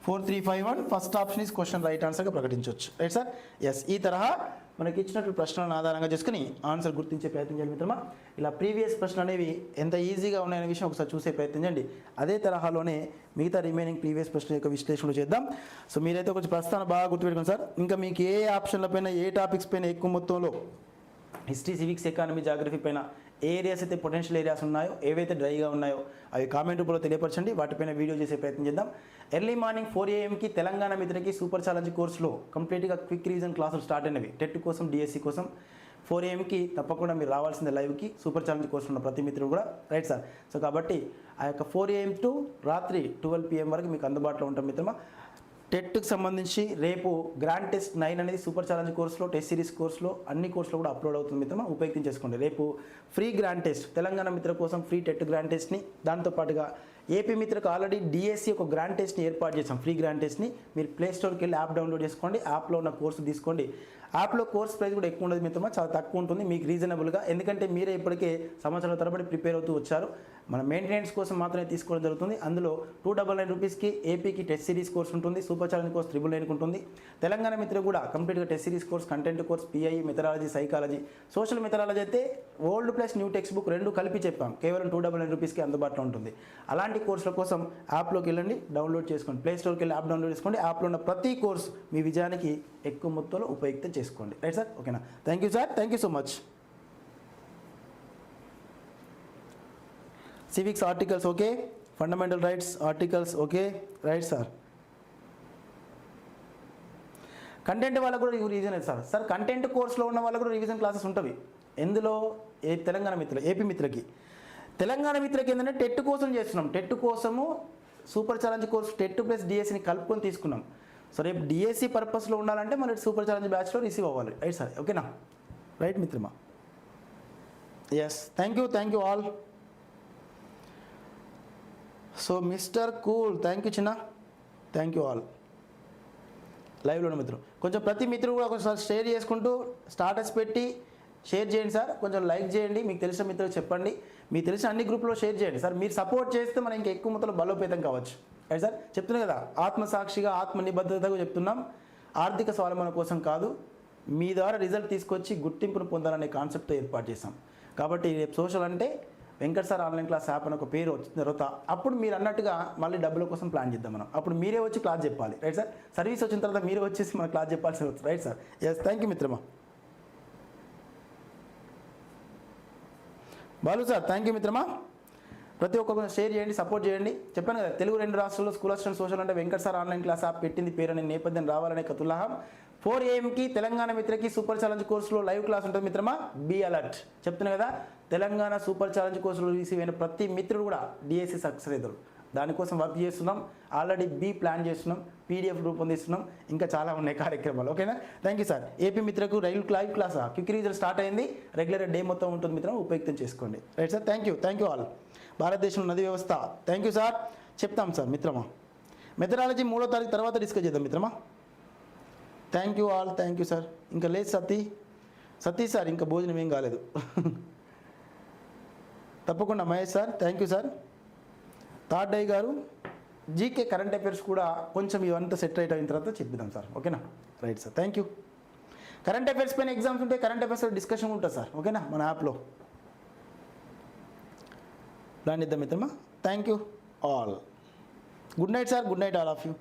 4 3 5 1 first option is question right ఆన్సర్గా ప్రకటించవచ్చు, right sir. Yes ఈ తరహా మనకి ఇచ్చినటువంటి ప్రశ్నలను ఆధారంగా చేసుకుని ఆన్సర్ గుర్తించే ప్రయత్నం చేయండి మిత్రమా. ఇలా ప్రీవియస్ ప్రశ్నలు అనేవి ఎంత ఈజీగా ఉన్నాయనే విషయం ఒకసారి చూసే ప్రయత్నం చేయండి. అదే తరహాలోనే మిగతా రిమైనింగ్ ప్రీవియస్ ప్రశ్న యొక్క విశ్లేషణ చేద్దాం. సో మీరైతే కొంచెం ప్రస్తావన బాగా గుర్తుపెట్టుకోండి సార్. ఇంకా మీకు ఏ ఆప్షన్ల పైన ఏ టాపిక్స్ పైన ఎక్కువ మొత్తంలో హిస్టరీ, సివిక్స్, ఎకానమీ, జాగ్రఫీ పైన ఏ ఏరియాస్ అయితే పొటెన్షియల్ ఏరియాస్ ఉన్నాయో, ఏవైతే డ్రైగా ఉన్నాయో అవి కామెంట్ రూపంలో తెలియపరచండి. వాటిపైన వీడియో చేసే ప్రయత్నం చేద్దాం. ఎర్లీ మార్నింగ్ 4 AM తెలంగాణ మిత్రకి సూపర్ ఛాలెంజ్ కోర్సులో కంప్లీట్గా క్విక్ రీజన్ క్లాసులు స్టార్ట్ అయినవి. టెట్ కోసం, డిఎస్సి కోసం 4 AM తప్పకుండా మీరు రావాల్సిందే లైవ్కి. సూపర్ ఛాలెంజ్ కోర్సు ఉన్న ప్రతి మిత్రుడు కూడా, రైట్ సార్. సో కాబట్టి ఆ యొక్క 4 AM టు రాత్రి 12 PM వరకు మీకు అందుబాటులో ఉంటాం మిత్రమా. టెట్కి సంబంధించి రేపు గ్రాండ్ టెస్ట్ 9 అనేది సూపర్ ఛాలెంజ్ కోర్సులో, టెస్ట్ సిరీస్ కోర్సులో అన్ని కోర్సులో కూడా అప్లోడ్ అవుతుంది మిత్రమా. ఉపయోగించేసుకోండి. రేపు ఫ్రీ గ్రాండ్ టెస్ట్, తెలంగాణ మిత్ర కోసం ఫ్రీ టెట్ గ్రాండ్ టెస్ట్ని, దాంతోపాటుగా ఏపీ మిత్రకు ఆల్రెడీ డిఎస్సి ఒక గ్రాండ్ టెస్ట్ని ఏర్పాటు చేసాం, ఫ్రీ గ్రాండ్ టెస్ట్ని. మీరు ప్లే స్టోర్కి వెళ్ళి యాప్ డౌన్లోడ్ చేసుకోండి, యాప్లో ఉన్న కోర్సు తీసుకోండి. యాప్లో కోర్స్ ప్రైస్ కూడా ఎక్కువ ఉండదు మిత్రమా, చాలా తక్కువ ఉంటుంది మీకు రీజనబుల్గా. ఎందుకంటే మీరే ఇప్పటికే సంవత్సరాల తరబడి ప్రిపేర్ అవుతూ వచ్చారు. మన మెయింటెనెన్స్ కోసం మాత్రమే తీసుకోవడం జరుగుతుంది. అందులో 299 రూపీస్కి ఏపీకి టెస్ట్ సిరీస్ కోర్స్ ఉంటుంది, సూపర్ ఛాలెంజ్ కోర్స్ 999 ఉంటుంది. తెలంగాణ మిత్ర కూడా కంప్లీట్గా test series course, content course, PI, methodology, psychology, social methodology అయితే old plus new text book రెండు కలిపి చెప్పాం, కేవలం 299 రూపీస్కి అందుబాటులో ఉంటుంది. అలాంటి కోర్సుల కోసం యాప్లోకి వెళ్ళండి, డౌన్లోడ్ చేసుకోండి. ప్లే స్టోర్కి వెళ్ళి యాప్ డౌన్లోడ్ చేసుకోండి. యాప్లో ఉన్న ప్రతి కోర్స్ మీ విజయానికి ఎక్కువ మొత్తంలో ఉపయుక్తం చేసుకోండి, రైట్ సార్. ఓకేనా? Thank you sir, thank you so much. Civics articles okay, fundamental rights articles okay, right sir. Content వాళ్ళకు కూడా రివిజన్ సార్. సార్ కంటెంట్ కోర్సులో ఉన్న వాళ్ళకు కూడా రివిజన్ క్లాసెస్ ఉంటుంది. ఎందులో? తెలంగాణ మిత్రులు, ఏపీ మిత్రకి. తెలంగాణ మిత్రకి ఏంటంటే టెట్ కోసం చేస్తున్నాం. టెట్ కోసము super challenge course TET plus డిఎస్సిని కలుపుకొని తీసుకున్నాం. సో రేపు డిఎస్సి పర్పస్లో ఉండాలంటే మన సూపర్ ఛాలెంజ్ బ్యాచ్లో రిసీవ్ అవ్వాలి, రైట్ సార్. ఓకేనా? రైట్ మిత్రమా. Yes, thank you all. So mister cool, thank you చిన్న, థ్యాంక్ యూ ఆల్. లైవ్లో ఉన్న మిత్రులు కొంచెం ప్రతి మిత్రుడు కూడా కొంచెం షేర్ చేసుకుంటూ స్టాటస్ పెట్టి షేర్ చేయండి సార్. కొంచెం లైక్ చేయండి, మీకు తెలిసిన మిత్రులు చెప్పండి, మీకు తెలిసిన అన్ని గ్రూప్లో షేర్ చేయండి సార్. మీరు సపోర్ట్ చేస్తే మనం ఇంకా ఎక్కువ మొత్తంలో బలోపేతం కావచ్చు, రైట్ సార్. చెప్తున్నాం కదా, ఆత్మసాక్షిగా, ఆత్మ నిబద్ధతగా చెప్తున్నాం. ఆర్థిక స్వావలంబన కోసం కాదు, మీ ద్వారా రిజల్ట్ తీసుకొచ్చి గుర్తింపును పొందాలనే కాన్సెప్ట్తో ఏర్పాటు చేశాం. కాబట్టి రేపు సోషల్ అంటే Venkat sir online class app అని ఒక పేరు వచ్చిన తర్వాత అప్పుడు మీరు అన్నట్టుగా మళ్ళీ డబ్బుల కోసం ప్లాన్ చేద్దాం మనం. అప్పుడు మీరే వచ్చి క్లాస్ చెప్పాలి, రైట్ సార్. సర్వీస్ వచ్చిన తర్వాత మీరే వచ్చేసి మన క్లాస్ చెప్పాల్సి వస్తుంది, right sir. Yes, thank you మిత్రమా. బాలు సార్, థ్యాంక్ యూ మిత్రమా. ప్రతి ఒక్కరు షేర్ చేయండి, సపోర్ట్ చేయండి. చెప్పాను కదా, తెలుగు 2 రాష్ట్రాల్లో స్కూల్ అసిస్టెంట్ సోషల్ అంటే Venkat sir online class app పెట్టింది పేరు అనే నేపథ్యం రావాలనే కతుల్లాహం. 4 AM తెలంగాణ మిత్రకి సూపర్ ఛాలెంజ్ కోర్సులో లైవ్ క్లాస్ ఉంటుంది మిత్రమా. Be alert. చెప్తున్నా కదా, తెలంగాణ సూపర్ ఛాలెంజ్ కోర్సులో రిసీవ్ అయిన ప్రతి మిత్రుడు కూడా డిఎస్సి సక్సెస్ అవుతారు. దానికోసం వర్క్ చేస్తున్నాం, ఆల్రెడీ బీ ప్లాన్ చేస్తున్నాం, పీడిఎఫ్ రూపొందిస్తున్నాం, ఇంకా చాలా ఉన్నాయి కార్యక్రమాలు. ఓకేనా? Thank you sir. ఏపీ మిత్రకు live class quick reason start అయింది, రెగ్యులర్ డే మొత్తం ఉంటుంది మిత్రం, ఉపయుక్తం చేసుకోండి, right sir. Thank you all. భారతదేశంలో నది వ్యవస్థ, థ్యాంక్ యూ సార్. చెప్తాం సార్ మిత్రమా. మెథడాలజీ 3వ తారీఖు తర్వాత డిస్కస్ చేద్దాం మిత్రమా. Thank you all, thank you sir. ఇంకా లేదు సతీ సార్, ఇంకా భోజనం ఏం కాలేదు. తప్పకుండా Mahesh sir, thank you sir. Third I గారు జీకే కరెంట్ అఫైర్స్ కూడా కొంచెం ఇవంతా సెట్ అయిన తర్వాత చెప్పిద్దాం సార్, ఓకేనా. Right sir, thank you. Current affairs పైన ఎగ్జామ్స్ ఉంటే కరెంట్ అఫైర్స్ డిస్కషన్ ఉంటుంది సార్, ఓకేనా, మన యాప్లో. ప్లాన్ ఇద్దాం మిత్రమా. Thank you all. Good night sir, good night all of you.